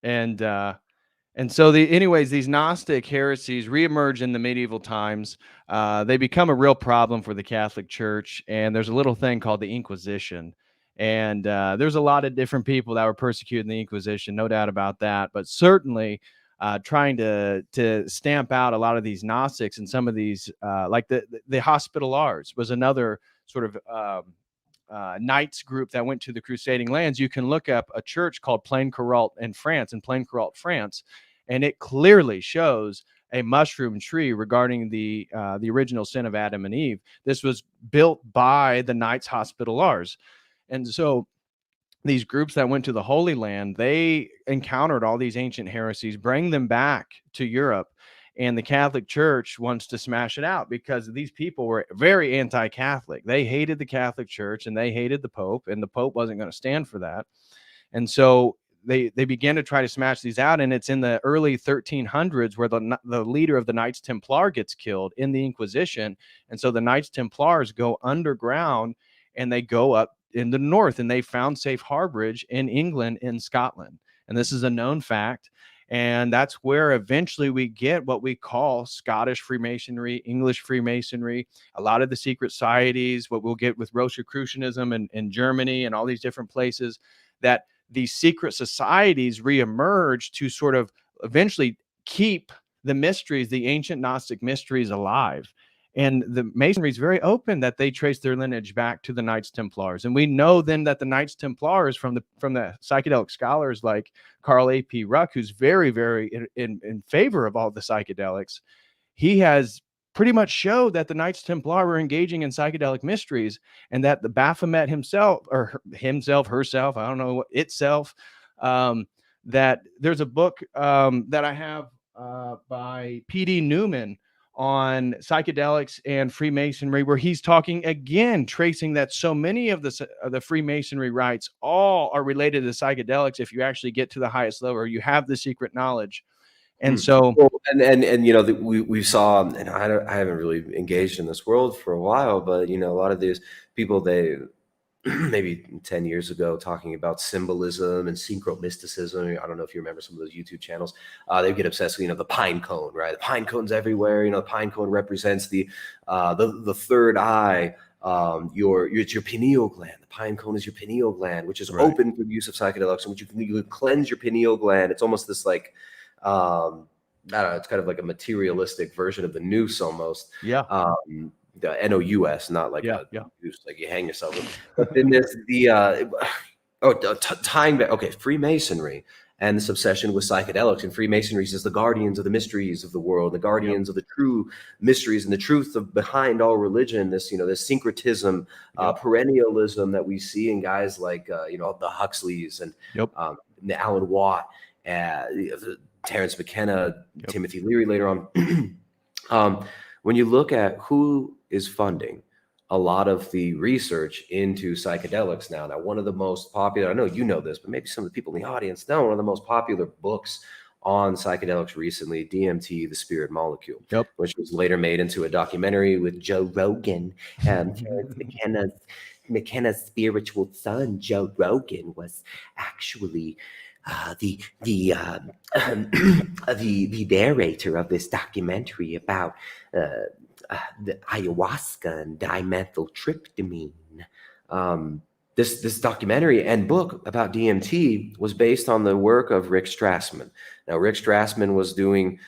And so anyways, these Gnostic heresies reemerge in the medieval times. They become a real problem for the Catholic Church, and there's a little thing called the Inquisition. And there's a lot of different people that were persecuted in the Inquisition, no doubt about that. But certainly trying to stamp out a lot of these Gnostics, and some of these, like the Hospitallers was another sort of knights group that went to the crusading lands. You can look up a church called Plain Carrault in Plain-Carrault, France, and it clearly shows a mushroom tree regarding the original sin of Adam and Eve. This was built by the Knights Hospitallers. And so these groups that went to the Holy Land, they encountered all these ancient heresies, bring them back to Europe. And the Catholic Church wants to smash it out, because these people were very anti-Catholic. They hated the Catholic Church, and they hated the Pope, and the Pope wasn't going to stand for that. And so they began to try to smash these out. And it's in the early 1300s where the leader of the Knights Templar gets killed in the Inquisition. And so the Knights Templars go underground, and they go up in the north, and they found safe harborage in England, in Scotland. And this is a known fact. And that's where eventually we get what we call Scottish Freemasonry, English Freemasonry, a lot of the secret societies, what we'll get with Rosicrucianism in Germany and all these different places, that these secret societies reemerge to sort of eventually keep the mysteries, the ancient Gnostic mysteries, alive. And the Masonry is very open that they trace their lineage back to the Knights Templars. And we know then that the Knights Templars, from the psychedelic scholars like Carl A.P. Ruck, who's very, very in favor of all the psychedelics, he has pretty much showed that the Knights Templar were engaging in psychedelic mysteries, and that the Baphomet himself, herself, I don't know, itself, that there's a book that I have by P.D. Newman on psychedelics and Freemasonry, where he's talking again, tracing that so many of the Freemasonry rites all are related to psychedelics if you actually get to the highest level, or you have the secret knowledge. And so, well, we saw, and I haven't really engaged in this world for a while, but a lot of these people, they maybe 10 years ago, talking about symbolism and synchromysticism. I don't know if you remember some of those YouTube channels. They get obsessed with, the pine cone, right? The pine cone's everywhere. The pine cone represents the third eye. It's your pineal gland. The pine cone is your pineal gland, which is right. open for the use of psychedelics, in which you can cleanse your pineal gland. It's almost this like, I don't know, it's kind of like a materialistic version of the noose almost. Yeah. The NOUS, not like noose, like you hang yourself with. But then there's tying back. Okay, Freemasonry and this obsession with psychedelics, and Freemasonry is the guardians of the mysteries of the world, the guardians of the true mysteries and the truth behind all religion. This this syncretism, perennialism that we see in guys like the Huxleys and the Alan Watt. Terence McKenna, Yep. Timothy Leary later on. When you look at who is funding a lot of the research into psychedelics now, one of the most popular, I know you know this, but maybe some of the people in the audience know, one of the most popular books on psychedelics recently, DMT, The Spirit Molecule, Yep. which was later made into a documentary with Joe Rogan. Terence McKenna's spiritual son, Joe Rogan, was actually the narrator of this documentary about the ayahuasca and dimethyltryptamine. This documentary and book about DMT was based on the work of Rick Strassman. Now, Rick Strassman was doing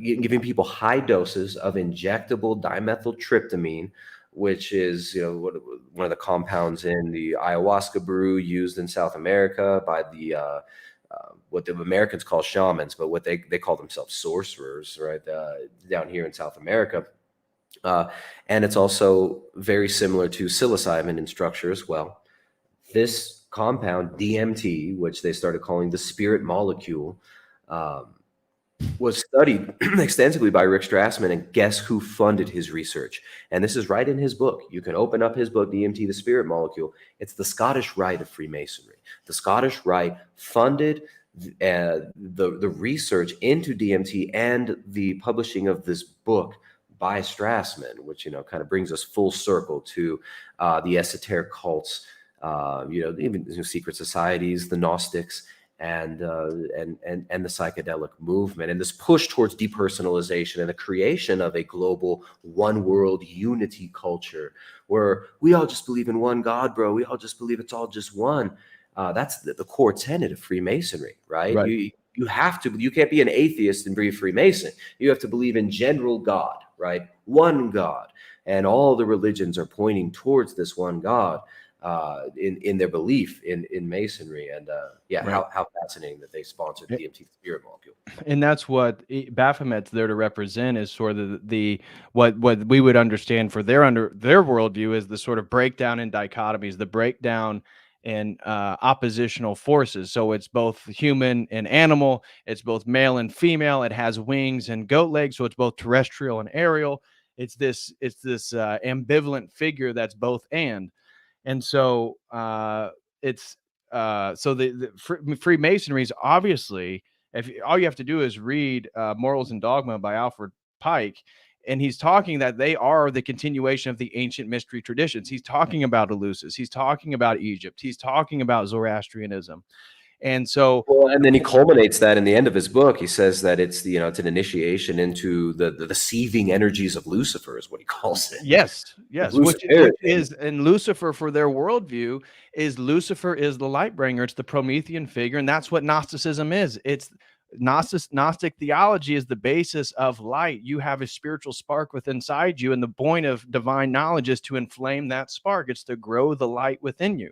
giving people high doses of injectable dimethyltryptamine, which is one of the compounds in the ayahuasca brew used in South America by the what the Americans call shamans, but what they call themselves sorcerers, right? Down here in South America. And it's also very similar to psilocybin in structure as well. This compound, DMT, which they started calling the spirit molecule, was studied extensively by Rick Strassman, and guess who funded his research? And this is right in his book. You can open up his book, DMT, The Spirit Molecule. It's the Scottish Rite of Freemasonry. The Scottish Rite funded the research into DMT and the publishing of this book by Strassman, which kind of brings us full circle to the esoteric cults, even secret societies, the Gnostics, and the psychedelic movement, and this push towards depersonalization and the creation of a global one world unity culture where we all just believe in one God, bro. We all just believe it's all just one. That's the core tenet of Freemasonry, right? Right. You have to. You can't be an atheist and be a Freemason. You have to believe in general God, right? One God, and all the religions are pointing towards this one God. In their belief in Masonry, and Right. how fascinating that they sponsored the DMT Spirit Molecule. And that's what Baphomet's there to represent, is sort of the what we would understand for their worldview is the sort of breakdown in dichotomies, the breakdown in oppositional forces. So it's both human and animal, it's both male and female, it has wings and goat legs, so it's both terrestrial and aerial. It's this ambivalent figure that's both and so it's so the Freemasonry is obviously, if all you have to do is read Morals and Dogma by Alfred Pike, and he's talking that they are the continuation of the ancient mystery traditions. He's talking about Eleusis, he's talking about Egypt, he's talking about Zoroastrianism. And so, well, and then he culminates that in the end of his book. He says that it's it's an initiation into the seething energies of Lucifer, is what he calls it. yes, which is, and Lucifer, for their worldview, is Lucifer is the light bringer. It's the Promethean figure, and that's what Gnosticism is. It's Gnostic theology is the basis of light. You have a spiritual spark within inside you, and the point of divine knowledge is to inflame that spark. It's to grow the light within you.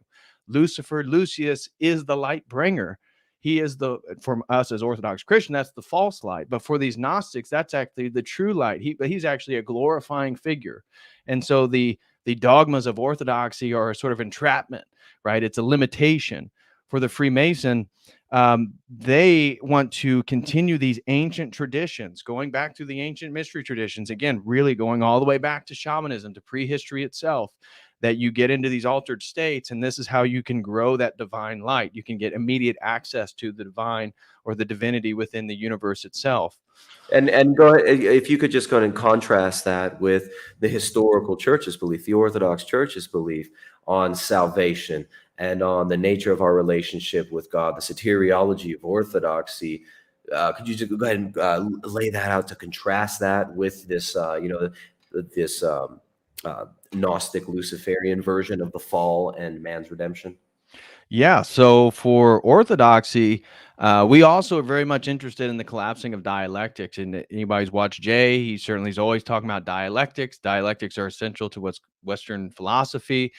Lucius is the light bringer. He is for us as Orthodox Christian, that's the false light. But for these Gnostics, that's actually the true light. He's actually a glorifying figure. And so the dogmas of Orthodoxy are a sort of entrapment, right? It's a limitation. For the Freemason, they want to continue these ancient traditions, going back to the ancient mystery traditions, again, really going all the way back to shamanism, to prehistory itself, that you get into these altered states, and this is how you can grow that divine light. You can get immediate access to the divine or the divinity within the universe itself. And go ahead, if you could just go ahead and contrast that with the historical church's belief, the Orthodox Church's belief on salvation and on the nature of our relationship with God, the soteriology of Orthodoxy. Could you just go ahead and lay that out to contrast that with this, this Gnostic Luciferian version of the fall and man's redemption? Yeah. So for Orthodoxy, we also are very much interested in the collapsing of dialectics. And anybody's watched Jay, he certainly is always talking about dialectics. Dialectics are essential to what's Western philosophy.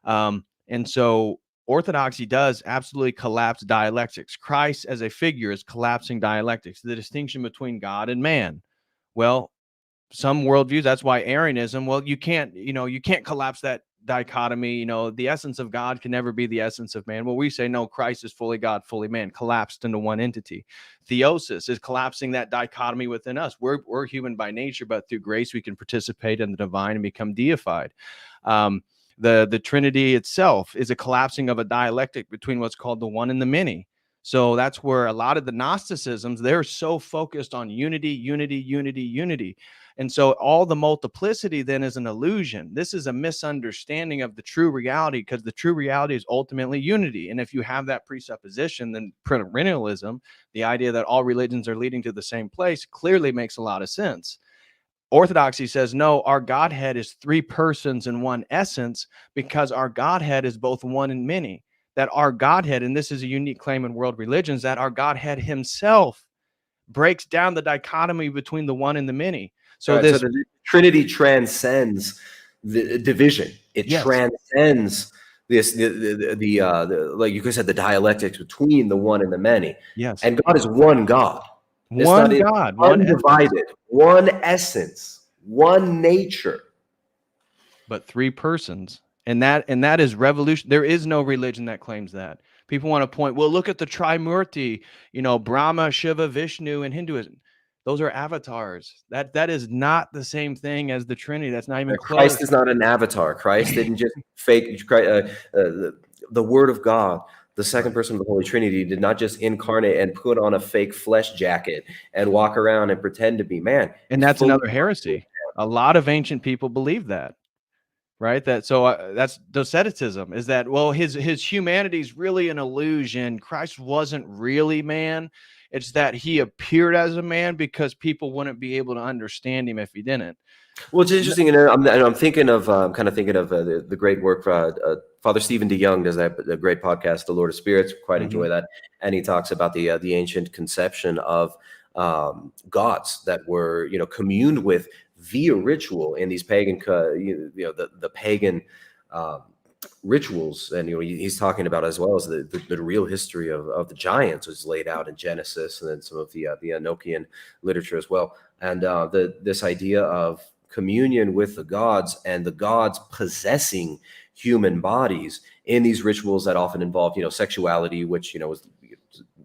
And so Orthodoxy does absolutely collapse dialectics. Christ as a figure is collapsing dialectics, the distinction between God and man. Well, some worldviews, that's why Arianism, well, you can't collapse that dichotomy, you know, the essence of God can never be the essence of man. Well, we say, no, Christ is fully God, fully man, collapsed into one entity. Theosis is collapsing that dichotomy within us. We're human by nature, but through grace, we can participate in the divine and become deified. The Trinity itself is a collapsing of a dialectic between what's called the one and the many. So that's where a lot of the Gnosticisms, they're so focused on unity, unity, unity, unity. And so all the multiplicity then is an illusion. This is a misunderstanding of the true reality, because the true reality is ultimately unity. And if you have that presupposition, then perennialism, the idea that all religions are leading to the same place, clearly makes a lot of sense. Orthodoxy says, no, our Godhead is three persons in one essence, because our Godhead is both one and many. That our Godhead, and this is a unique claim in world religions, that our Godhead himself breaks down the dichotomy between the one and the many. So So the Trinity transcends the division. It transcends this the like you said, the dialectics between the one and the many. Yes. And God is one God. One God, one undivided, one essence, one nature. But three persons. And that is revolution. There is no religion that claims that. People want to point, well, look at the Trimurti, you know, Brahma, Shiva, Vishnu in Hinduism. Those are avatars. That is not the same thing as the Trinity. That's not even close. Christ is not an avatar. Christ didn't just fake the Word of God. The second person of the Holy Trinity did not just incarnate and put on a fake flesh jacket and walk around and pretend to be man. And that's another heresy. A lot of ancient people believe that, right? That's Doceticism, is that, well, his humanity is really an illusion. Christ wasn't really man. It's that he appeared as a man because people wouldn't be able to understand him if he didn't. Well, it's interesting, and I'm thinking of the great work Father Stephen DeYoung does the great podcast, The Lord of Spirits. Quite enjoy that, and he talks about the ancient conception of gods that were communed with via ritual in these pagan the pagan rituals, and he's talking about, as well as the real history of the giants was laid out in Genesis, and then some of the Enochian literature as well, and this idea of communion with the gods and the gods possessing human bodies in these rituals that often involve sexuality, which was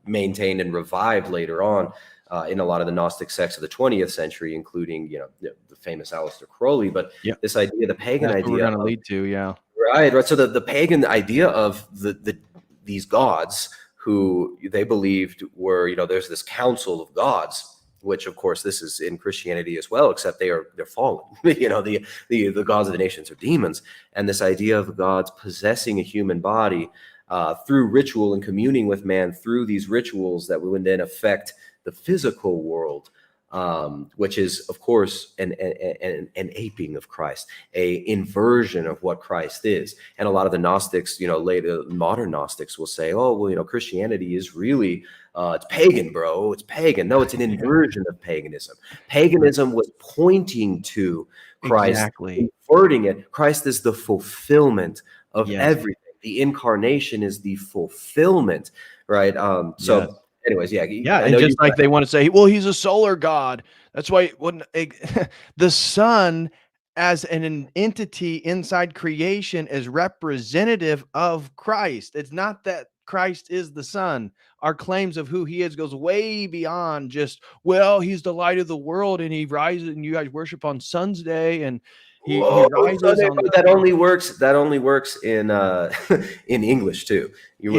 maintained and revived later on in a lot of the Gnostic sects of the 20th century, including the famous Aleister Crowley. But this idea, the pagan idea, we're going to lead to, right. So the pagan idea of these gods who they believed were there's this council of gods, which of course this is in Christianity as well, except they're fallen. The gods of the nations are demons, and this idea of gods possessing a human body through ritual and communing with man through these rituals that would then affect the physical world, which is of course an aping of Christ, a inversion of what Christ is. And a lot of the Gnostics, later modern Gnostics, will say, oh well, Christianity is really it's pagan, bro. It's pagan. No, it's an inversion of paganism. Paganism was pointing to Christ, exactly, inverting it. Christ is the fulfillment of everything. The incarnation is the fulfillment, right? Anyways, and just like they want to say, well, he's a solar god. That's why the sun as an entity inside creation is representative of Christ. It's not that Christ is the sun. Our claims of who he is goes way beyond just, well, he's the light of the world and he rises and you guys worship on Sun's day and he rises Sunday, on that only works in in English too.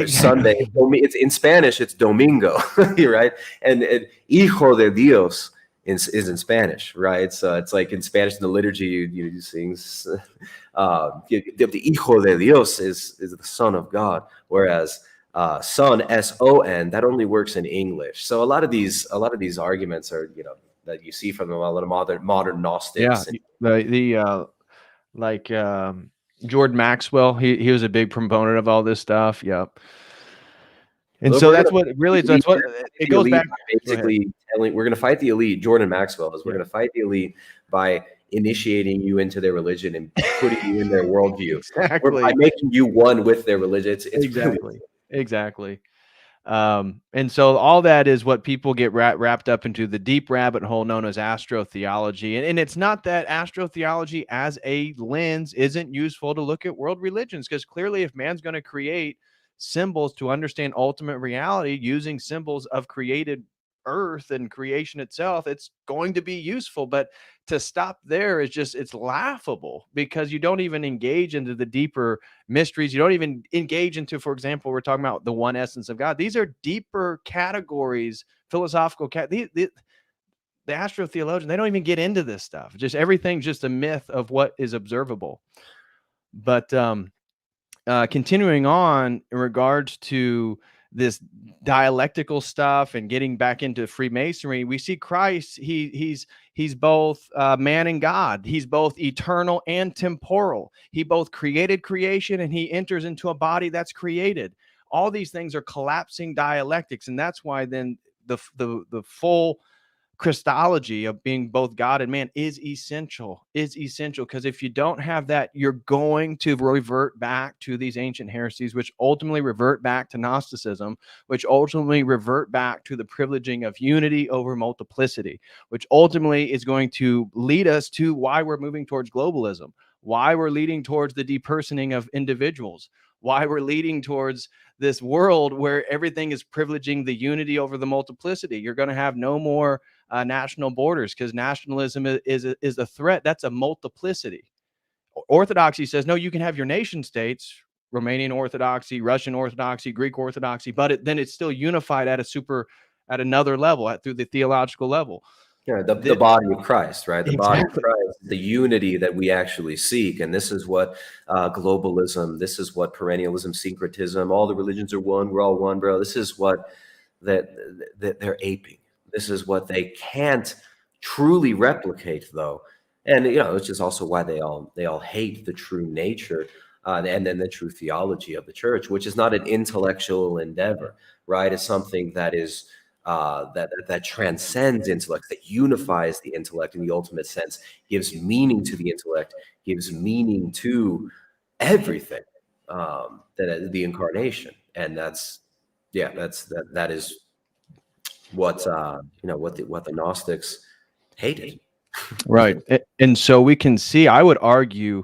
Sunday, it's in Spanish, it's domingo, right? And hijo de Dios is in Spanish, right? So it's like in Spanish in the liturgy, you sing the hijo de Dios is the Son of God, whereas son, S-O-N, that only works in English. So a lot of these arguments are that you see from a lot of modern Gnostics. Like Jordan Maxwell, he was a big proponent of all this stuff. Yep. And so that's what it goes back. Basically, we're going to fight the elite. Jordan Maxwell is we're going to fight the elite by initiating you into their religion and putting you in their worldview. Exactly. By making you one with their religion. It's exactly. Really exactly. And so all that is what people get wrapped up into the deep rabbit hole known as astrotheology. And it's not that astrotheology as a lens isn't useful to look at world religions, because clearly if man's going to create symbols to understand ultimate reality using symbols of created earth and creation itself, it's going to be useful. But to stop there is just, it's laughable, because you don't even engage into the deeper mysteries. You don't even engage into, for example, we're talking about the one essence of God. These are deeper categories, philosophical the astrotheologian, they don't even get into this stuff. Just everything's just a myth of what is observable. But continuing on in regards to this dialectical stuff and getting back into Freemasonry, we see Christ. He's both man and God. He's both eternal and temporal. He both created creation, and he enters into a body that's created. All these things are collapsing dialectics, and that's why then the full Christology of being both God and man is essential, because if you don't have that, you're going to revert back to these ancient heresies, which ultimately revert back to Gnosticism, which ultimately revert back to the privileging of unity over multiplicity, which ultimately is going to lead us to why we're moving towards globalism, why we're leading towards the depersoning of individuals, why we're leading towards this world where everything is privileging the unity over the multiplicity. You're going to have no more national borders, because nationalism is a threat. That's a multiplicity. Orthodoxy says, no, you can have your nation states, Romanian Orthodoxy, Russian Orthodoxy, Greek Orthodoxy, but then it's still unified at another level, through the theological level. Yeah, the body of Christ, right? The body of Exactly. Christ, the unity that we actually seek. And this is what globalism, this is what perennialism, syncretism, all the religions are one, we're all one, bro. This is what that they're aping. This is what they can't truly replicate, though. And it's just also why they all hate the true nature and then the true theology of the church, which is not an intellectual endeavor, right? It's something that is that transcends intellect, that unifies the intellect in the ultimate sense, gives meaning to the intellect, gives meaning to everything, that the incarnation. And that is what what the Gnostics hated. Right. And so we can see, I would argue,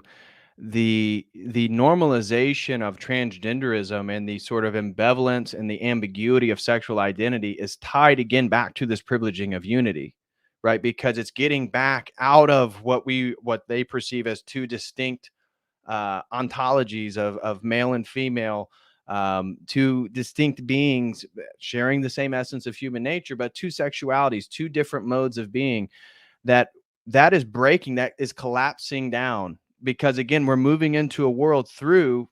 the normalization of transgenderism and the sort of ambivalence and the ambiguity of sexual identity is tied again back to this privileging of unity, right? Because it's getting back out of what they perceive as two distinct ontologies of male and female, two distinct beings sharing the same essence of human nature, but two sexualities, two different modes of being. That is breaking, that is collapsing down, because again, we're moving into a world through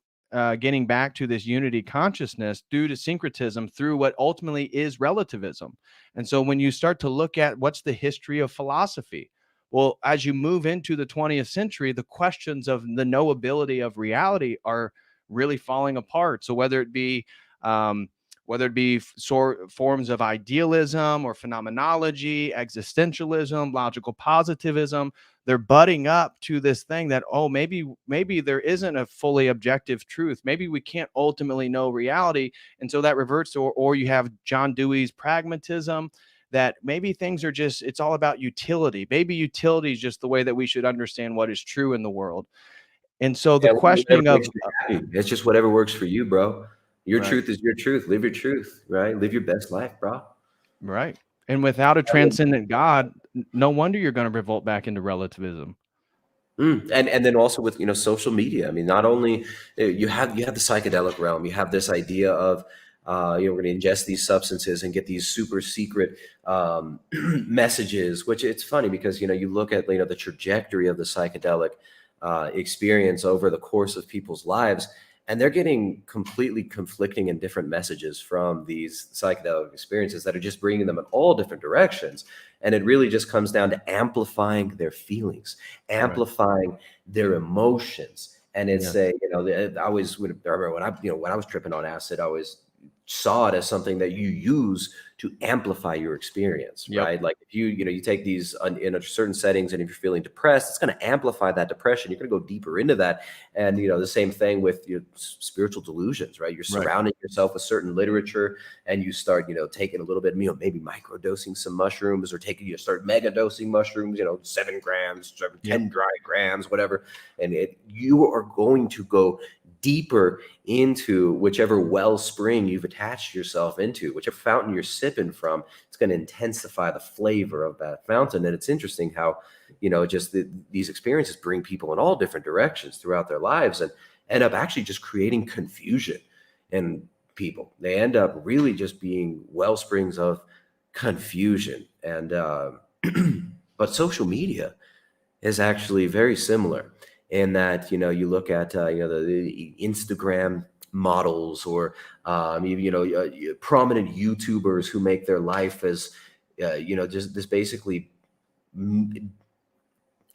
getting back to this unity consciousness due to syncretism, through what ultimately is relativism. And so when you start to look at what's the history of philosophy, well, as you move into the 20th century, the questions of the knowability of reality are really falling apart. So um, whether it be forms of idealism or phenomenology, existentialism, logical positivism, they're butting up to this thing that, oh, maybe there isn't a fully objective truth. Maybe we can't ultimately know reality. And so that reverts to, or you have John Dewey's pragmatism, that maybe things are just, it's all about utility. Maybe utility is just the way that we should understand what is true in the world. And so the Yeah, whatever questioning of, makes you happy. It's just whatever works for you, bro. Your right, truth is your truth. Live your truth, right? Live your best life, bro. right. And without a transcendent God, no wonder you're going to revolt back into relativism. And then also with social media. I mean, not only you have the psychedelic realm, you have this idea of we're going to ingest these substances and get these super secret messages. Which it's funny because you look at the trajectory of the psychedelic experience over the course of people's lives, and they're getting completely conflicting and different messages from these psychedelic experiences that are just bringing them in all different directions. And it really just comes down to amplifying their feelings, Right. amplifying their emotions. And it's Yes. I always would, I remember when I was tripping on acid, I always saw it as something that you use to amplify your experience, Yep. right? Like if you take these in a certain settings, and if you're feeling depressed, it's going to amplify that depression. You're going to go deeper into that. And the same thing with your spiritual delusions, right? You're Right. surrounding yourself with certain literature, and you start taking a little bit, maybe micro dosing some mushrooms, or you start mega dosing mushrooms, 7 grams, Yep. 10 dry grams, whatever. And you are going to go deeper into whichever wellspring you've attached yourself into, whichever fountain you're sipping from. It's going to intensify the flavor of that fountain. And it's interesting how, just these experiences bring people in all different directions throughout their lives, and end up actually just creating confusion in people. They end up really just being well springs of confusion. And, but social media is actually very similar in that you look at the Instagram models, or prominent YouTubers who make their life as just this basically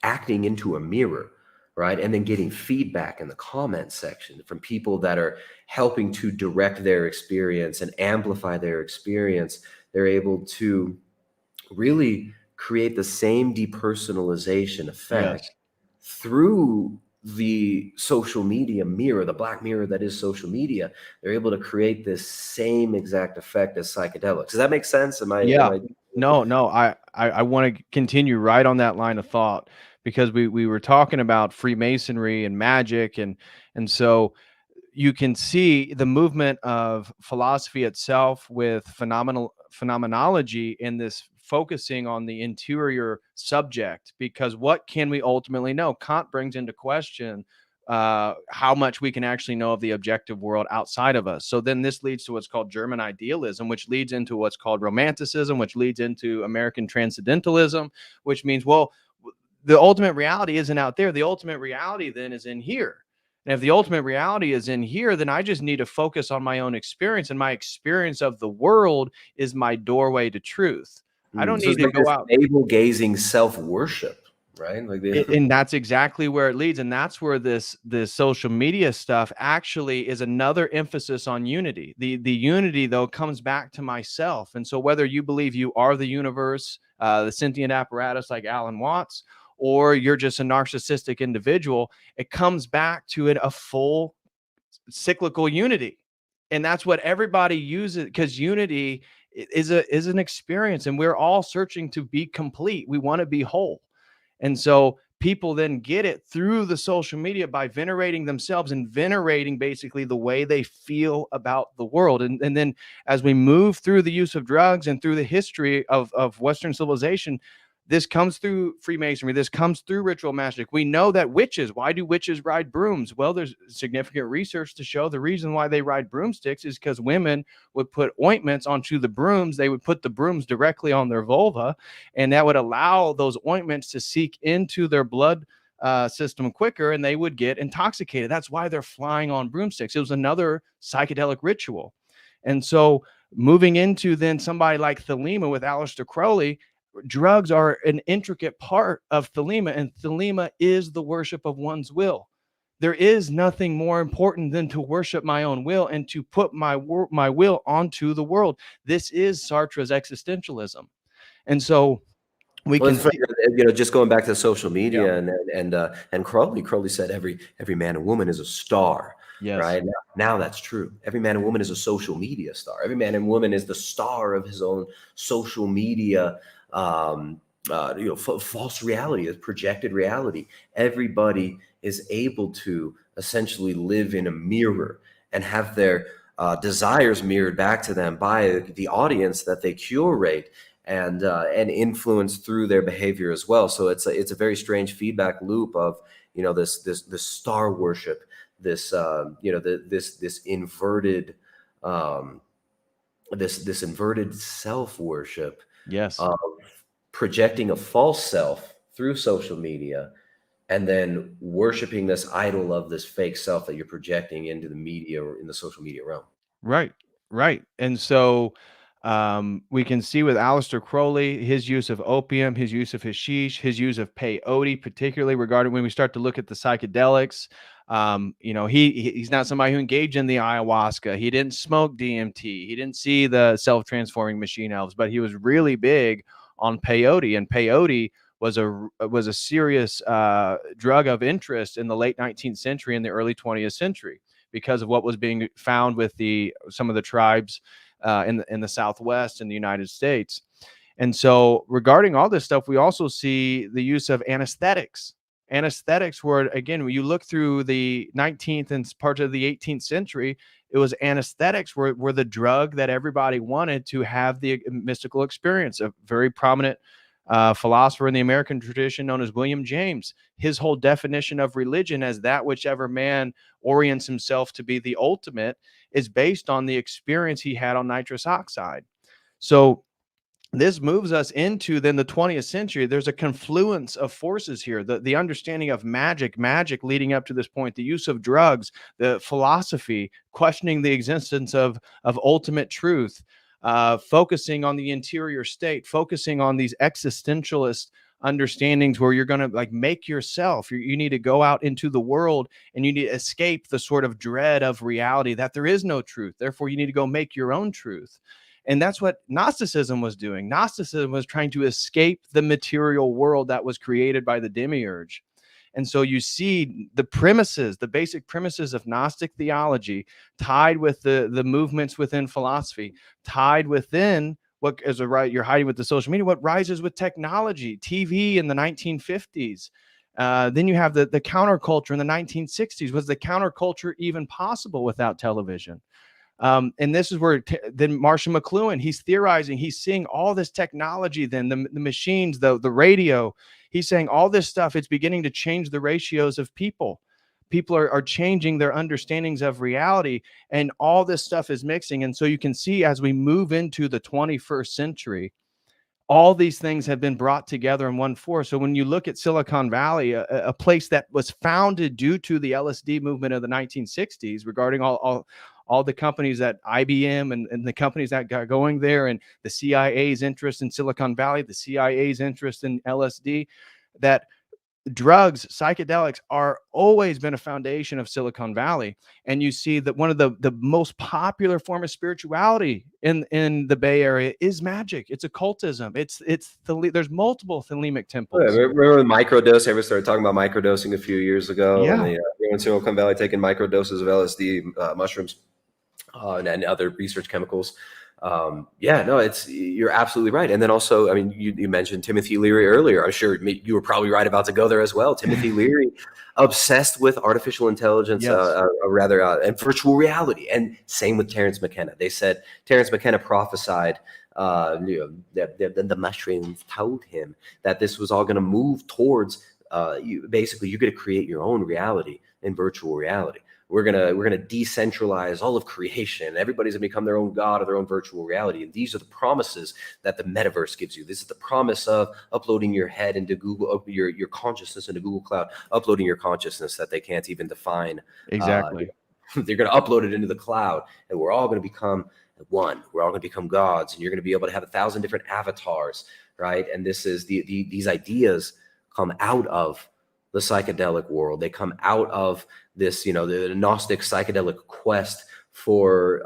acting into a mirror, right? And then getting feedback in the comment section from people that are helping to direct their experience and amplify their experience. They're able to really create the same depersonalization effect Yes. through the social media mirror, the black mirror that is social media. They're able to create this same exact effect as psychedelics. Does that make sense? Yeah. Am I No, I want to continue right on that line of thought, because we were talking about Freemasonry and magic, and so you can see the movement of philosophy itself with phenomenology in this focusing on the interior subject, because what can we ultimately know? Kant brings into question how much we can actually know of the objective world outside of us. So then this leads to what's called German idealism, which leads into what's called romanticism, which leads into American transcendentalism, which means, well, the ultimate reality isn't out there. The ultimate reality then is in here. And if the ultimate reality is in here, then I just need to focus on my own experience, and my experience of the world is my doorway to truth. I don't So need it's to like go this out. navel gazing self worship, right? Like And that's exactly where it leads, and that's where this social media stuff actually is another emphasis on unity. The unity, though, comes back to myself. And so whether you believe you are the universe, the sentient apparatus like Alan Watts, or you're just a narcissistic individual, it comes back to a full cyclical unity. And that's what everybody uses, because unity is an experience, and we're all searching to be complete. We want to be whole. And so people then get it through the social media by venerating themselves and venerating basically the way they feel about the world. And then as we move through the use of drugs and through the history of Western civilization, this comes through Freemasonry. This comes through ritual magic. We know that witches, why do witches ride brooms? Well, there's significant research to show the reason why they ride broomsticks is because women would put ointments onto the brooms. They would put the brooms directly on their vulva, and that would allow those ointments to seep into their blood system quicker, and they would get intoxicated. That's why they're flying on broomsticks. It was another psychedelic ritual. And so moving into then somebody like Thelema with Aleister Crowley, drugs are an intricate part of Thelema, and Thelema is the worship of one's will. There is nothing more important than to worship my own will and to put my will onto the world. This is Sartre's existentialism. And so we Well, can it's funny, see. just going back to social Yeah. media, and Crowley said every man and woman is a star, Yes. right? Now that's true. Every man and woman is a social media star. Every man and woman is the star of his own social media, false reality, a projected reality. Everybody is able to essentially live in a mirror and have their desires mirrored back to them by the audience that they curate and influence through their behavior as well. So it's a very strange feedback loop of this star worship, this this inverted um, this inverted self worship Yes. of projecting a false self through social media, and then worshiping this idol of this fake self that you're projecting into the media or in the social media realm. Right. Right. And so We can see with Aleister Crowley, his use of opium, his use of hashish, his use of peyote, particularly regarding when we start to look at the psychedelics. He's not somebody who engaged in the ayahuasca. He didn't smoke DMT. He didn't see the self-transforming machine elves, but he was really big on peyote. And peyote was a serious drug of interest in the late 19th century and the early 20th century because of what was being found with some of the tribes in the Southwest in the United States. And so regarding all this stuff, we also see the use of anesthetics. Anesthetics were, again, when you look through the 19th and parts of the 18th century, it was anesthetics were the drug that everybody wanted to have the mystical experience. A very prominent philosopher in the American tradition known as William James, his whole definition of religion as that whichever man orients himself to be the ultimate is based on the experience he had on nitrous oxide. So this moves us into then the 20th century. There's a confluence of forces here. The understanding of magic leading up to this point, the use of drugs, the philosophy, questioning the existence of ultimate truth, focusing on the interior state, focusing on these existentialist understandings where you're going to like make yourself. You need to go out into the world and you need to escape the sort of dread of reality that there is no truth. Therefore, you need to go make your own truth. And that's what Gnosticism was doing. Gnosticism was trying to escape the material world that was created by the demiurge. And so you see the premises, the basic premises of Gnostic theology tied with the movements within philosophy, tied within what is a right, you're hiding with the social media, what rises with technology, TV in the 1950s. Then you have the counterculture in the 1960s. Was the counterculture even possible without television? And this is where then Marshall McLuhan, he's theorizing, he's seeing all this technology, then the machines, the radio, he's saying all this stuff, it's beginning to change the ratios of people. People are changing their understandings of reality, and all this stuff is mixing. And so you can see as we move into the 21st century, all these things have been brought together in one force. So when you look at Silicon Valley, a place that was founded due to the LSD movement of the 1960s, regarding all the companies that IBM and the companies that got going there, and the CIA's interest in Silicon Valley, the CIA's interest in LSD, that drugs, psychedelics are always been a foundation of Silicon Valley. And you see that one of the most popular form of spirituality in the Bay Area is magic. It's occultism. There's multiple thelemic temples. Yeah, remember when microdose? Everyone started talking about microdosing a few years ago. Yeah. And everyone in Silicon Valley taking microdoses of LSD, mushrooms, and other research chemicals. You're absolutely right. And then also, I mean, you mentioned Timothy Leary earlier. I'm sure you were probably right about to go there as well. Timothy Leary, obsessed with artificial intelligence, Yes. And virtual reality. And same with Terence McKenna. They said Terence McKenna prophesied, the mushrooms told him that this was all going to move towards you're going to create your own reality in virtual reality. We're gonna decentralize all of creation. Everybody's gonna become their own god or their own virtual reality. And these are the promises that the metaverse gives you. This is the promise of uploading your head into Google, your consciousness into Google Cloud, uploading your consciousness that they can't even define. Exactly. They're gonna upload it into the cloud, and we're all gonna become one. We're all gonna become gods, and you're gonna be able to have 1,000 different avatars, right? And this is these ideas come out of the psychedelic world. They come out of this, the Gnostic psychedelic quest for,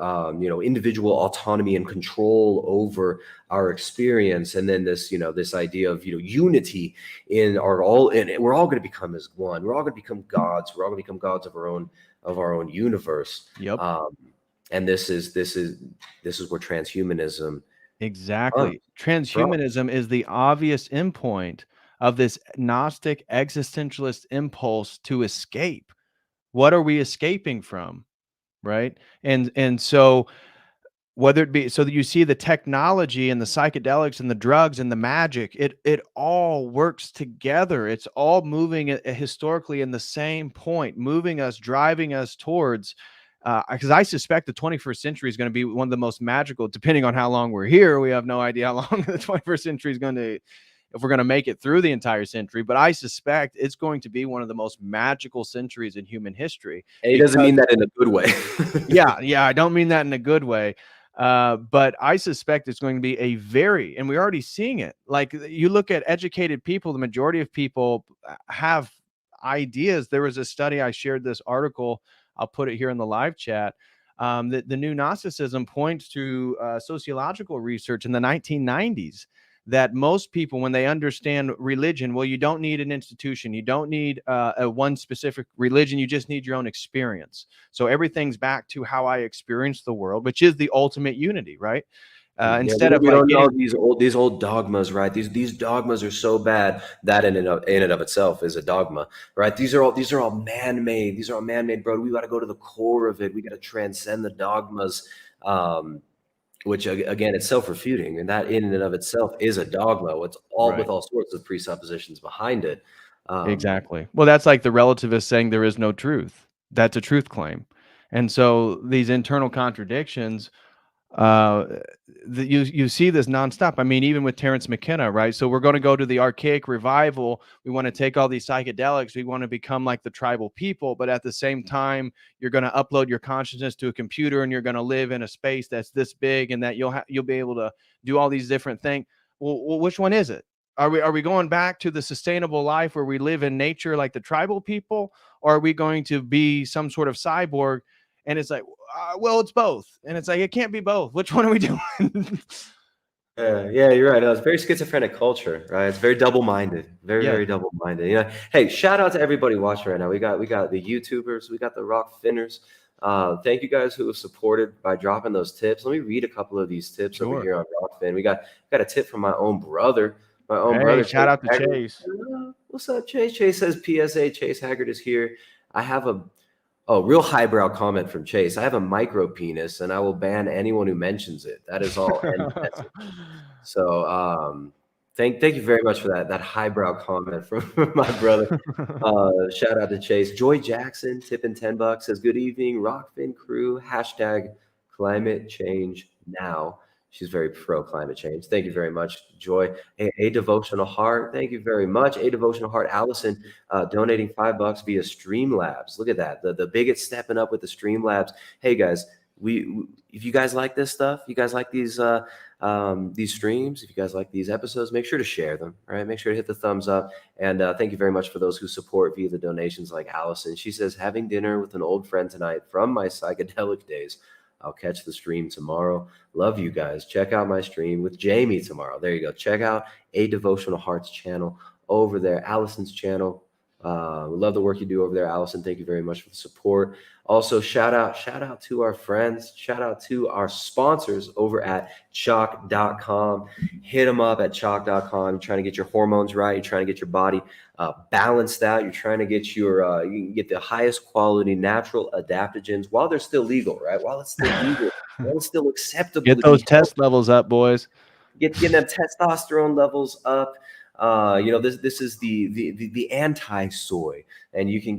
individual autonomy and control over our experience. And then this idea of, unity in we're all going to become as one. We're all going to become gods. We're all going to become gods of our own universe. Yep. And this is where transhumanism. Exactly. Transhumanism is the obvious endpoint of this Gnostic existentialist impulse to escape. What are we escaping from? Right. And so whether it be so that you see the technology and the psychedelics and the drugs and the magic, it all works together. It's all moving historically in the same point, moving us, driving us towards, because I suspect the 21st century is going to be one of the most magical, depending on how long we're here. We have no idea how long the 21st century is going to, if we're going to make it through the entire century, but I suspect it's going to be one of the most magical centuries in human history. And he doesn't mean that in a good way. Yeah, I don't mean that in a good way. But I suspect it's going to be and we're already seeing it. Like, you look at educated people, the majority of people have ideas. There was a study, I shared this article, I'll put it here in the live chat. That the new Gnosticism points to sociological research in the 1990s, that most people, when they understand religion, well, you don't need an institution, you don't need a one specific religion, you just need your own experience. So everything's back to how I experience the world, which is the ultimate unity, right? Yeah, Instead of we like don't know getting these old dogmas, right? These dogmas are so bad that in and of itself is a dogma, right? These are all man-made. These are all man-made, bro. We got to go to the core of it. We got to transcend the dogmas, which again, it's self-refuting, and that in and of itself is a dogma. It's all with right. all sorts of presuppositions behind it. Um, Exactly. Well, that's like the relativist saying there is no truth. That's a truth claim. And so these internal contradictions, uh you see this nonstop. I mean, even with Terence McKenna, right? So we're going to go to the Archaic Revival. We want to take all these psychedelics. We want to become like the tribal people, but at the same time, you're going to upload your consciousness to a computer, and you're going to live in a space that's this big, and that you'll be able to do all these different things. Well, which one is it? Are we going back to the sustainable life where we live in nature like the tribal people, or are we going to be some sort of cyborg? And it's like, well, it's both. And it's like, it can't be both. Which one are we doing? yeah, you're right. No, it's very schizophrenic culture, right? It's very double-minded, very, Yeah, very double-minded. Hey, shout out to everybody watching right now. We got the YouTubers, we got the Rock Finners. Thank you guys who have supported by dropping those tips. Let me read a couple of these tips over sure. here on Rockfin. We got a tip from my own brother. My own Hey, brother, shout Chase out to Haggard. Chase. What's up, Chase? Chase says PSA. Chase Haggard is here. I have a real highbrow comment from Chase. I have a micro penis, and I will ban anyone who mentions it. That is all. End message. So thank you very much for that highbrow comment from my brother. Shout out to Chase. Joy Jackson tipping $10 says, "Good evening, Rockfin crew. Hashtag climate change now." She's very pro climate change. Thank you very much, Joy. A devotional heart. Thank you very much. A devotional heart. Allison donating $5 via Streamlabs. Look at that. The biggest stepping up with the Streamlabs. Hey guys, if you guys like this stuff, you guys like these streams, if you guys like these episodes, make sure to share them. Right? Make sure to hit the thumbs up. And thank you very much for those who support via the donations, like Allison. She says, "Having dinner with an old friend tonight from my psychedelic days. I'll catch the stream tomorrow. Love you guys. Check out my stream with Jamie tomorrow." There you go. Check out A Devotional Hearts channel over there. Allison's channel. We love the work you do over there, Allison. Thank you very much for the support. Also, shout out to our friends. Shout out to our sponsors over at chalk.com. Hit them up at chalk.com. You're trying to get your hormones right. You're trying to get your body balanced out. You're trying to get you can get the highest quality natural adaptogens while they're still legal, right? While it's still legal, while it's still acceptable Get to those be test levels up, boys. getting them testosterone levels up. This is the anti-soy, and you can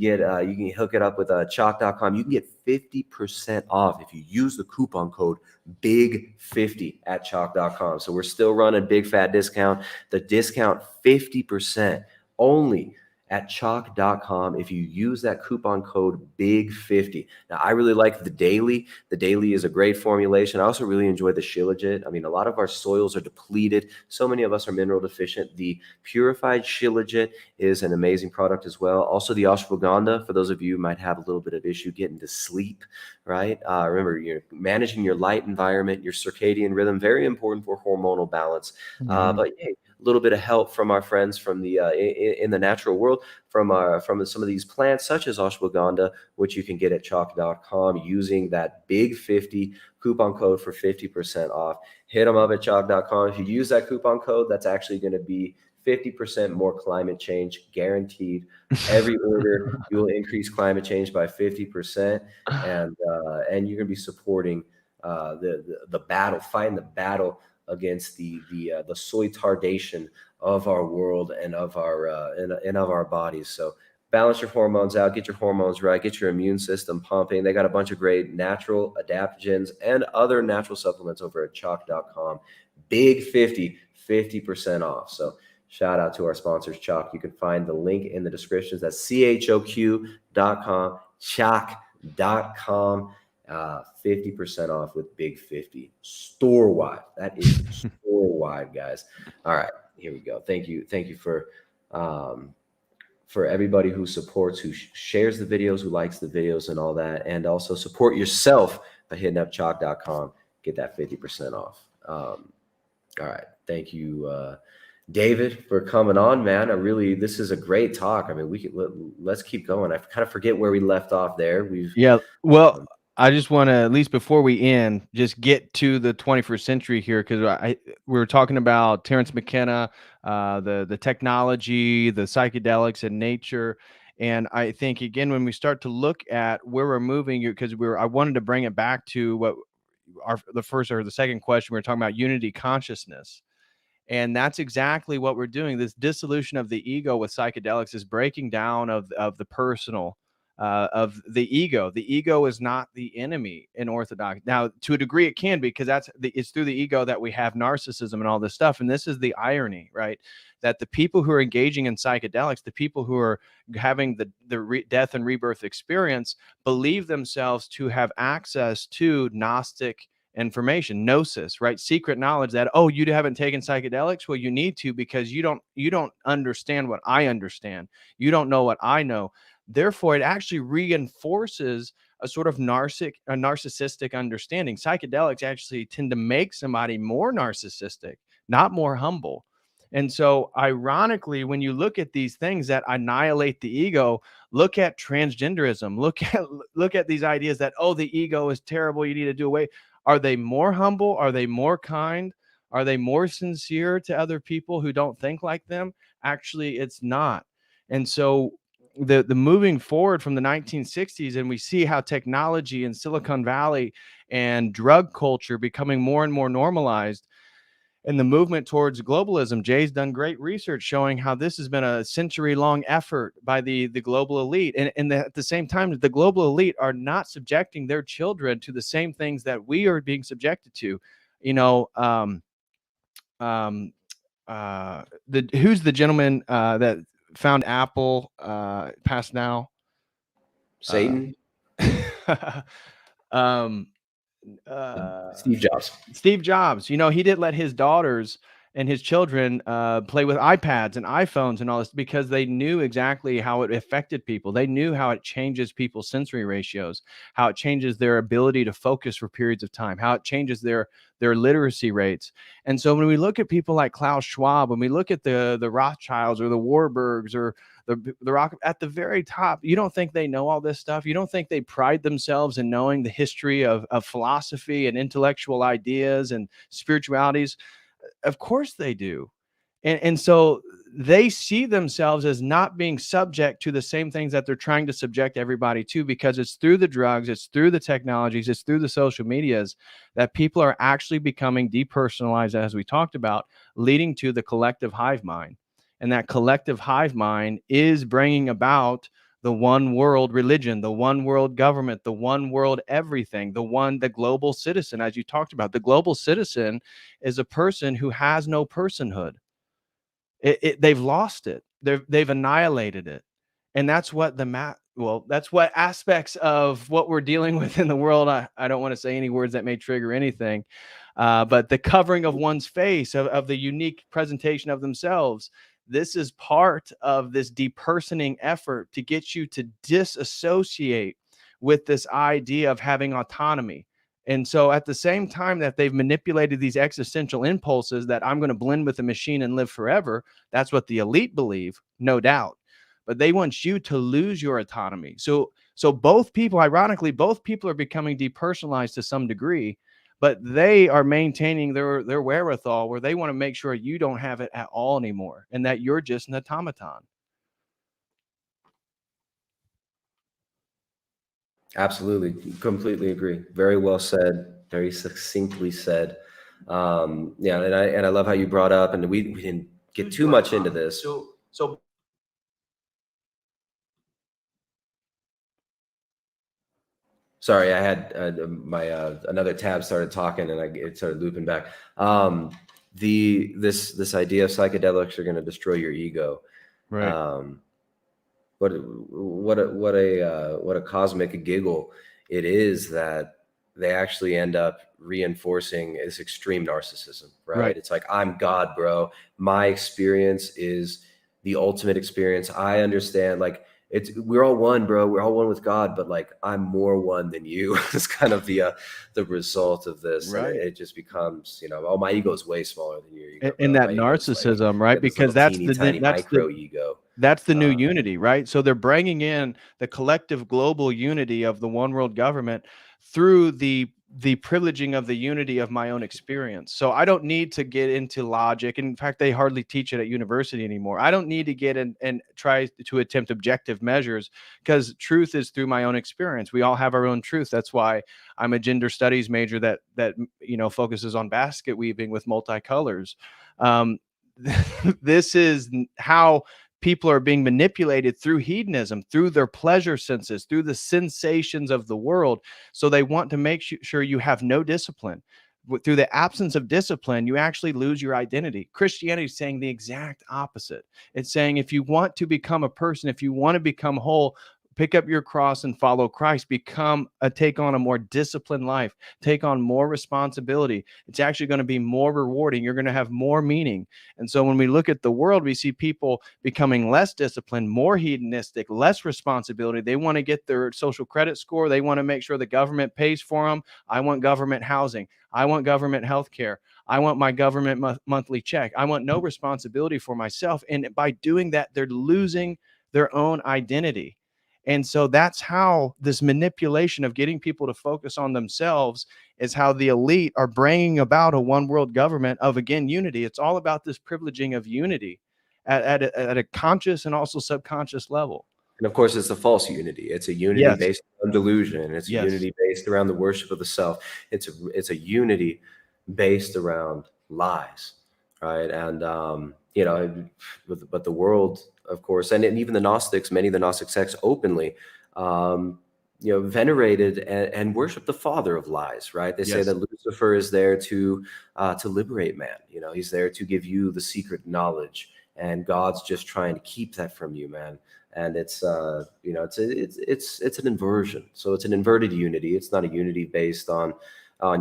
hook it up with chalk.com. You can get 50% off if you use the coupon code BIG50 at chalk.com. So we're still running big fat discount. The discount 50% only at chalk.com if you use that coupon code BIG50. Now, I really like the daily. The daily is a great formulation. I also really enjoy the shilajit. I mean, a lot of our soils are depleted. So many of us are mineral deficient. The purified shilajit is an amazing product as well. Also, the ashwagandha, for those of you who might have a little bit of issue getting to sleep, right? Remember, you're managing your light environment, your circadian rhythm, very important for hormonal balance. But hey, a little bit of help from our friends from the in the natural world, from some of these plants such as ashwagandha, which you can get at chalk.com using that big 50 coupon code for 50% off. Hit them up at chalk.com. If you use that coupon code, that's actually going to be 50% more climate change guaranteed. Every order, you will increase climate change by 50%, and you're going to be supporting the battle, fighting the battle against the soy tardation of our world and of our bodies. So balance your hormones out, get your hormones right, get your immune system pumping. They got a bunch of great natural adaptogens and other natural supplements over at chalk.com. Big 50% off. So shout out to our sponsors, Chalk. You can find the link in the descriptions. That's CHOQ.com, chalk.com. 50% off with Big 50 store wide. That is store wide, guys. All right, here we go. Thank you for everybody who supports, who shares the videos, who likes the videos and all that, and also support yourself by hitting up chalk.com. Get that 50% off. All right, thank you, David, for coming on, man. This is a great talk. I mean, let's keep going. I kind of forget where we left off there. Yeah. Well, I just want to, at least before we end, just get to the 21st century here, because we were talking about Terence McKenna, the technology, the psychedelics, and nature. And I think, again, when we start to look at where we're moving, because I wanted to bring it back to what the first or the second question, we were talking about unity consciousness. And that's exactly what we're doing. This dissolution of the ego with psychedelics is breaking down of the personal, of the ego. The ego is not the enemy in Orthodox. Now, to a degree, it can be, because it's through the ego that we have narcissism and all this stuff. And this is the irony, right? That the people who are engaging in psychedelics, the people who are having the death and rebirth experience, believe themselves to have access to Gnostic information, gnosis, right? Secret knowledge that, oh, you haven't taken psychedelics. Well, you need to, because you don't understand what I understand. You don't know what I know. Therefore, it actually reinforces a sort of narcissistic understanding. Psychedelics actually tend to make somebody more narcissistic, not more humble. And so, ironically, when you look at these things that annihilate the ego, look at transgenderism, look at these ideas that, oh, the ego is terrible, you need to do away. Are they more humble? Are they more kind? Are they more sincere to other people who don't think like them? Actually, it's not. And so the moving forward from the 1960s, and we see how technology in Silicon Valley and drug culture becoming more and more normalized, and the movement towards globalism. Jay's done great research showing how this has been a century-long effort by the global elite. And at the same time, the global elite are not subjecting their children to the same things that we are being subjected to. You know, who's the gentleman that found Apple, passed now? Satan, um, Steve Jobs. Steve Jobs, he didn't let his daughters and his children play with iPads and iPhones and all this, because they knew exactly how it affected people. They knew how it changes people's sensory ratios, how it changes their ability to focus for periods of time, how it changes their literacy rates. And so when we look at people like Klaus Schwab, when we look at the Rothschilds or the Warburgs or the rock at the very top, you don't think they know all this stuff? You don't think they pride themselves in knowing the history of philosophy and intellectual ideas and spiritualities? Of course they do. And so they see themselves as not being subject to the same things that they're trying to subject everybody to, because it's through the drugs, it's through the technologies, it's through the social medias that people are actually becoming depersonalized, as we talked about, leading to the collective hive mind. And that collective hive mind is bringing about the one world religion, the one world government, the one world everything, the global citizen. As you talked about, the global citizen is a person who has no personhood. They've lost it. They've annihilated it. And that's what that's what aspects of what we're dealing with in the world. I don't want to say any words that may trigger anything, but the covering of one's face, of the unique presentation of themselves. This is part of this depersoning effort to get you to disassociate with this idea of having autonomy. And so at the same time that they've manipulated these existential impulses that I'm going to blend with the machine and live forever, that's what the elite believe, no doubt. But they want you to lose your autonomy. So both people, ironically, both people are becoming depersonalized to some degree, but they are maintaining their wherewithal, where they want to make sure you don't have it at all anymore, and that you're just an automaton. Absolutely, completely agree. Very well said. Very succinctly said. Yeah, and I love how you brought up, and we didn't get too much into this. So Sorry, I had my another tab started talking, and it started looping back. This idea of psychedelics are going to destroy your ego. right. What a cosmic giggle it is that they actually end up reinforcing this extreme narcissism, right? Right. It's like, I'm God, bro. My experience is the ultimate experience. I understand, like, we're all one, bro. We're all one with God, but like, I'm more one than you. It's kind of the result of this, and Right. it just becomes, oh, my ego is way smaller than your ego, And bro. that My ego is like, narcissism, right? this Because little teeny tiny micro ego. that's the new Uh, unity, right? So they're bringing in the collective global unity of the one world government through the privileging of the unity of my own experience. So I don't need to get into logic. In fact, they hardly teach it at university anymore. I don't need to get in and try to attempt objective measures, because truth is through my own experience. We all have our own truth. That's why I'm a gender studies major that focuses on basket weaving with multicolors. Um, this is how people are being manipulated through hedonism, through their pleasure senses, through the sensations of the world. So they want to make sure you have no discipline. Through the absence of discipline, you actually lose your identity. Christianity is saying the exact opposite. It's saying, if you want to become a person, if you want to become whole, pick up your cross and follow Christ. Take on a more disciplined life, take on more responsibility. It's actually going to be more rewarding. You're going to have more meaning. And so when we look at the world, we see people becoming less disciplined, more hedonistic, less responsibility. They want to get their social credit score. They want to make sure the government pays for them. I want government housing. I want government health care. I want my government monthly check. I want no responsibility for myself. And by doing that, they're losing their own identity. And so that's how this manipulation of getting people to focus on themselves is how the elite are bringing about a one world government of, again, unity. It's all about this privileging of unity at a conscious and also subconscious level. And of course, it's a false unity. It's a unity Yes. based on delusion. It's a Yes. unity based around the worship of the self. It's a unity based around lies, right? And but the world, of course, and even the Gnostics, many of the Gnostic sects openly, venerated and worship the father of lies, right? They say Yes. that Lucifer is there to liberate man. He's there to give you the secret knowledge, and God's just trying to keep that from you, man. And it's an inversion. So it's an inverted unity. It's not a unity based on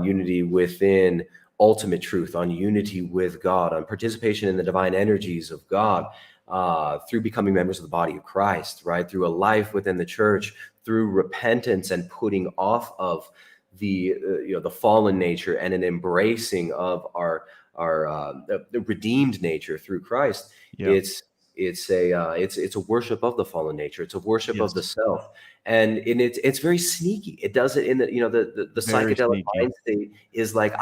unity within ultimate truth, on unity with God, on participation in the divine energies of God, through becoming members of the body of Christ, right? Through a life within the church, through repentance and putting off of the fallen nature, and an embracing of our the redeemed nature through Christ. Yeah. It's a worship of the fallen nature. It's a worship of Yes. the self, and it's very sneaky. It does it in the Very psychedelic sneaky. mind state is like,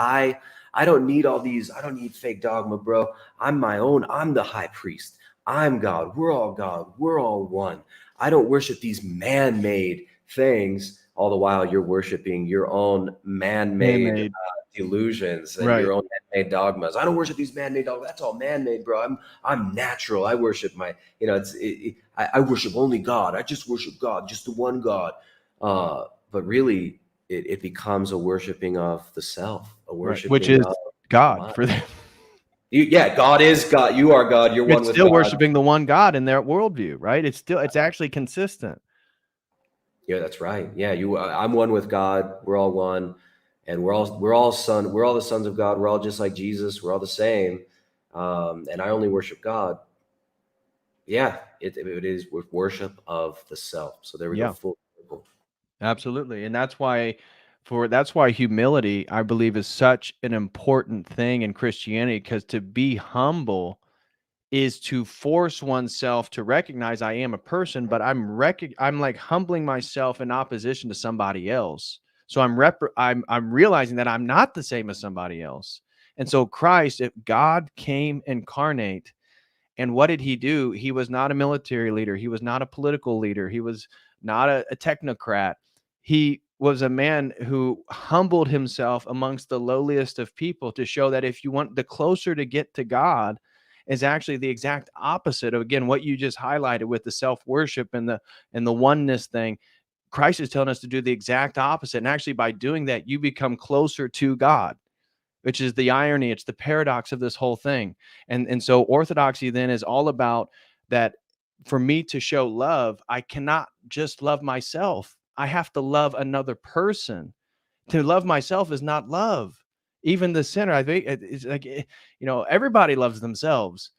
I don't need all these. I don't need fake dogma, bro. I'm my own. I'm the high priest. I'm God. We're all God. We're all one. I don't worship these man-made things. All the while, you're worshiping your own man-made Man-made. delusions and Right. your own man-made dogmas. I don't worship these man-made dogmas. That's all man-made, bro. I'm natural. I worship I worship only God. I just worship God, just the one God. But really, it becomes a worshiping of the self, a Right. Which worshiping is of God mind. for them. God is God. You are God. You're one It's with still God. worshiping the one God in their worldview, right? It's actually consistent. Yeah, that's right. Yeah, I'm one with God. We're all one, and we're all son. We're all the sons of God. We're all just like Jesus. We're all the same. And I only worship God. Yeah, it is with worship of the self. So there we go. Yeah. Full circle. Absolutely. And that's why humility, I believe, is such an important thing in Christianity, because to be humble is to force oneself to recognize I am a person, but I'm like humbling myself in opposition to somebody else. So I'm realizing that I'm not the same as somebody else. And so Christ, if God came incarnate, and what did he do? He was not a military leader. He was not a political leader. He was not a technocrat. He was a man who humbled himself amongst the lowliest of people, to show that if you want, the closer to get to God is actually the exact opposite of, again, what you just highlighted with the self-worship and the oneness thing. Christ is telling us to do the exact opposite. And actually, by doing that, you become closer to God, which is the irony. It's the paradox of this whole thing. And so orthodoxy then is all about that. For me to show love, I cannot just love myself. I have to love another person To love myself is not love. Even the sinner, I think it's like, everybody loves themselves.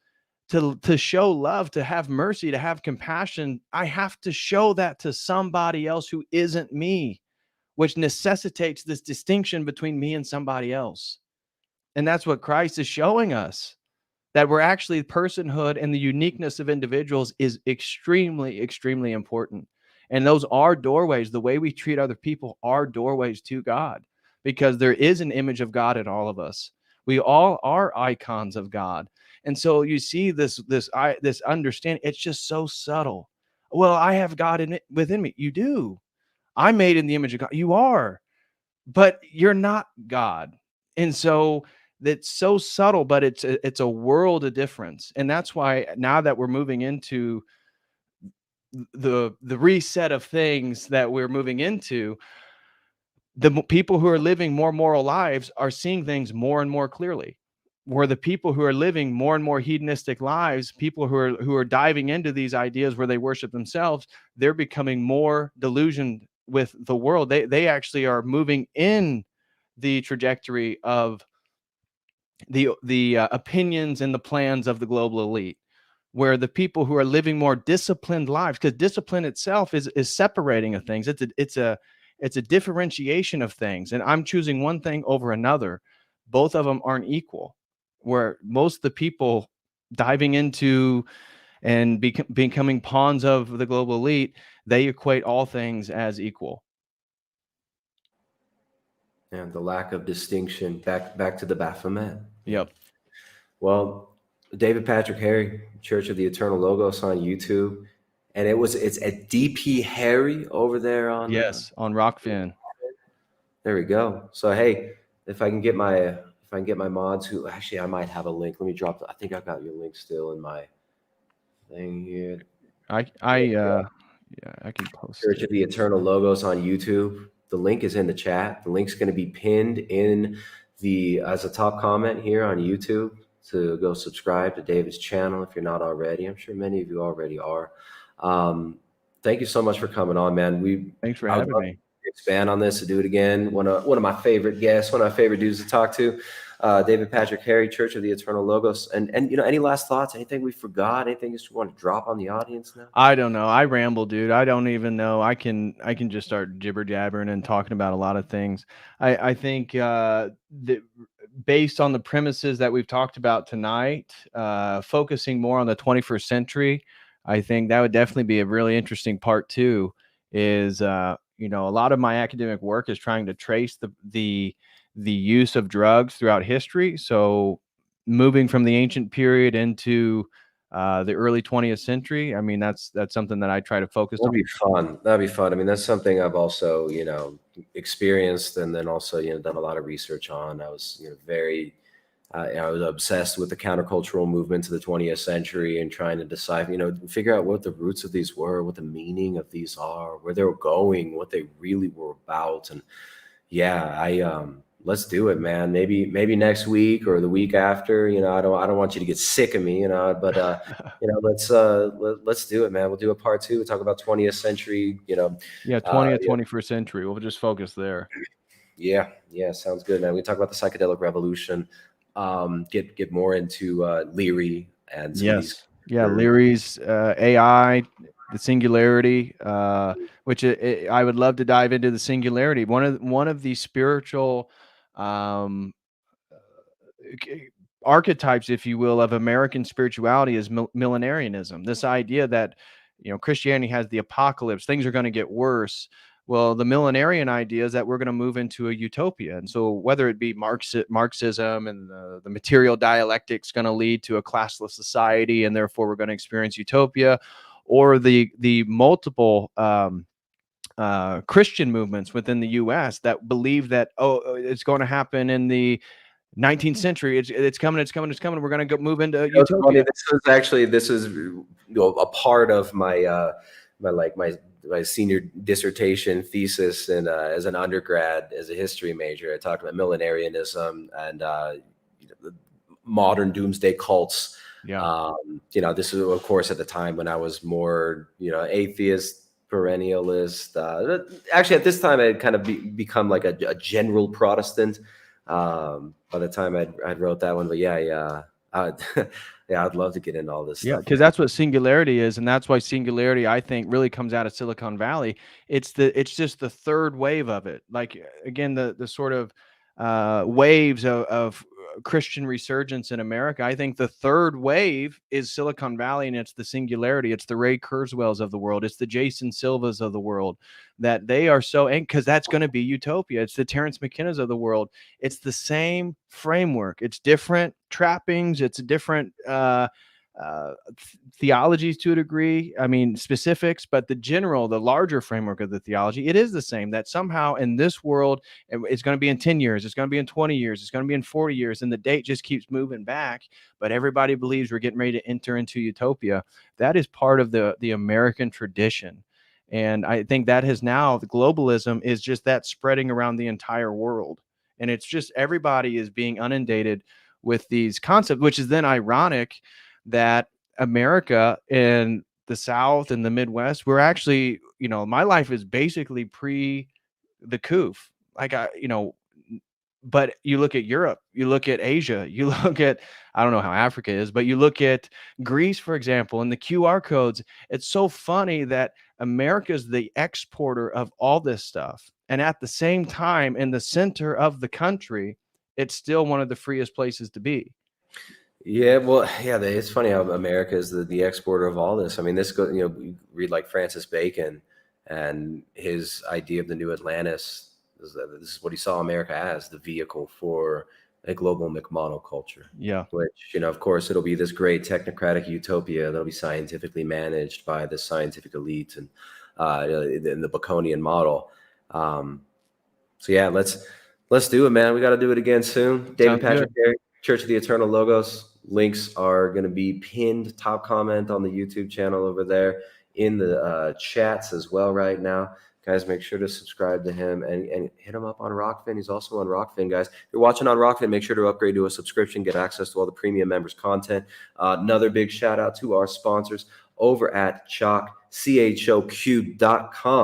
To show love, to have mercy, to have compassion, I have to show that to somebody else who isn't me, which necessitates this distinction between me and somebody else. And that's what Christ is showing us, that we're actually personhood, and the uniqueness of individuals is extremely, extremely important. And those are doorways. The way we treat other people are doorways to God, because there is an image of God in all of us. We all are icons of God. And so you see this understanding. It's just so subtle. Well, I have God in it within me. You do. I'm made in the image of God. You are, but you're not God. And so that's so subtle, but it's a world of difference. And that's why now that we're moving into the reset of things that we're moving into, the people who are living more moral lives are seeing things more and more clearly. Where the people who are living more and more hedonistic lives, people who are diving into these ideas where they worship themselves, they're becoming more delusioned with the world. They actually are moving in the trajectory of the opinions and the plans of the global elite, where the people who are living more disciplined lives, because discipline itself is separating of things. It's a differentiation of things, and I'm choosing one thing over another. Both of them aren't equal. Where most of the people diving into and becoming pawns of the global elite, they equate all things as equal. And the lack of distinction, back to the Baphomet. Yep. Well, David Patrick Harry, Church of the Eternal Logos on YouTube, and it's at DP Harry over there on Yes, on Rockfin. There we go. So hey, if I can get my mods, who actually I might have a link. Let me drop. I think I've got your link still in my thing here. I can post Church it. of the Eternal Logos on YouTube. The link is in the chat. The link's going to be pinned in as a top comment here on YouTube to go subscribe to David's channel if you're not already. I'm sure many of you already are. Thank you so much for coming on, man. Thanks for I would having love me. to expand on this, to do it again. One of my favorite guests, one of my favorite dudes to talk to. David Patrick Harry, Church of the Eternal Logos. And any last thoughts? Anything we forgot? Anything you want to drop on the audience now? I don't know. I ramble, dude. I don't even know. I can just start jibber jabbering and talking about a lot of things. I think that based on the premises that we've talked about tonight, focusing more on the 21st century, I think that would definitely be a really interesting part too. Is a lot of my academic work is trying to trace the use of drugs throughout history. So moving from the ancient period into the early 20th century. I mean, that's something that I try to focus on. That'd be fun. That'd be fun. I mean, that's something I've also, experienced, and then also, done a lot of research on. I was, I was obsessed with the countercultural movements of the 20th century and trying to decide, figure out what the roots of these were, what the meaning of these are, where they were going, what they really were about. And yeah, let's do it, man. Maybe next week or the week after. I don't want you to get sick of me, but let's do it, man. We'll do a part 2. We'll talk about 20th century. Yeah, 20th, 21st century. We'll just focus there. Yeah, sounds good, man. We talk about the psychedelic revolution. Get more into Leary and some of these. Yeah, Leary's AI, the singularity, which I would love to dive into the singularity. One of the spiritual archetypes, if you will, of American spirituality is millenarianism. This idea that Christianity has the apocalypse, things are going to get worse. Well, the millenarian idea is that we're going to move into a utopia. And so whether it be Marxism and the material dialectic is going to lead to a classless society, and therefore we're going to experience utopia, or the multiple Christian movements within the US that believe that, it's going to happen in the 19th century. It's coming. We're going to move into utopia. This is a part of my my senior dissertation thesis, and as an undergrad, as a history major, I talked about millenarianism and modern doomsday cults. Yeah. This is, of course, at the time when I was more atheist, perennialist. Actually, at this time, I had kind of become like a general Protestant. By the time I'd wrote that one, but yeah, yeah, I'd love to get into all this Yeah, stuff, because man. that's what singularity is, and that's why singularity, I think, really comes out of Silicon Valley. It's just the third wave of it. Like again, the sort of waves of Christian resurgence in America. I think the third wave is Silicon Valley, and it's the singularity. It's the Ray Kurzweils of the world. It's the Jason Silvas of the world. That they are so, and because that's going to be utopia. It's the Terence McKenna's of the world. It's the same framework. It's different trappings. It's different. Theologies to a degree, I mean specifics, but the larger framework of the theology, it is the same. That somehow in this world, it's going to be in 10 years, it's going to be in 20 years, it's going to be in 40 years, and the date just keeps moving back. But everybody believes we're getting ready to enter into utopia. That is part of the American tradition. And I think that has now, the globalism is just that spreading around the entire world. And it's just everybody is being inundated with these concepts, which is then ironic that America and the South and the Midwest, we're actually, my life is basically pre the coup. Like but you look at Europe, you look at Asia, you look at, I don't know how Africa is, but you look at Greece, for example, and the QR codes. It's so funny that America's the exporter of all this stuff. And at the same time, in the center of the country, it's still one of the freest places to be. Yeah, well, yeah, it's funny how America is the exporter of all this. I mean, this go, you read like Francis Bacon and his idea of the new Atlantis. This is what he saw America as, the vehicle for a global monoculture. Yeah. Which, of course, it'll be this great technocratic utopia that'll be scientifically managed by the scientific elite and in the Baconian model. So yeah, let's do it, man. We got to do it again soon. David Sounds Patrick good. Perry, Church of the Eternal Logos. Links are going to be pinned, top comment on the YouTube channel over there, in the chats as well right now. Guys, make sure to subscribe to him and hit him up on Rockfin. He's also on Rockfin, guys. If you're watching on Rockfin, make sure to upgrade to a subscription, get access to all the premium members content. Another big shout out to our sponsors over at CHOQ.com.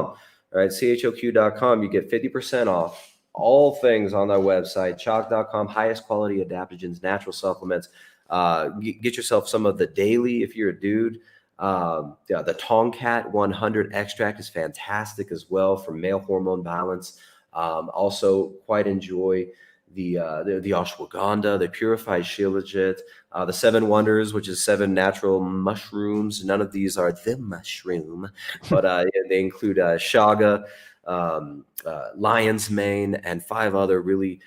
All right, CHOQ.com, you get 50% off all things on their website. Chalk.com, highest quality adaptogens, natural supplements. Get yourself some of the daily if you're a dude. The Tomcat 100 extract is fantastic as well for male hormone balance. Also quite enjoy the ashwagandha, the purified shilajit, the 7 wonders, which is 7 natural mushrooms. None of these are the mushroom, but they include shaga, lion's mane, and 5 other really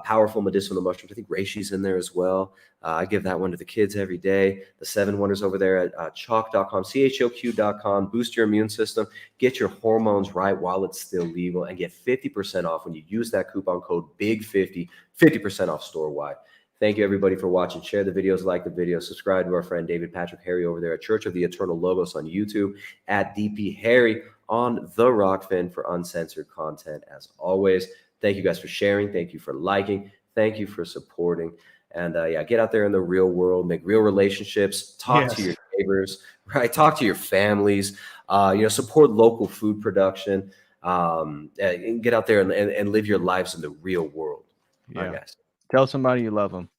powerful medicinal mushrooms. I think reishi's in there as well. I give that one to the kids every day. The 7 wonders over there at chalk.com, CHOQ.com. Boost your immune system. Get your hormones right while it's still legal, and get 50% off when you use that coupon code BIG50, 50% off store-wide. Thank you, everybody, for watching. Share the videos, like the video, subscribe to our friend David Patrick Harry over there at Church of the Eternal Logos on YouTube, at DP Harry on the Rockfin for uncensored content as always. Thank you guys for sharing. Thank you for liking. Thank you for supporting. And yeah, get out there in the real world, make real relationships, talk to your neighbors, right? Talk to your families, support local food production, and get out there and live your lives in the real world. Yeah. All right, guys. Tell somebody you love them.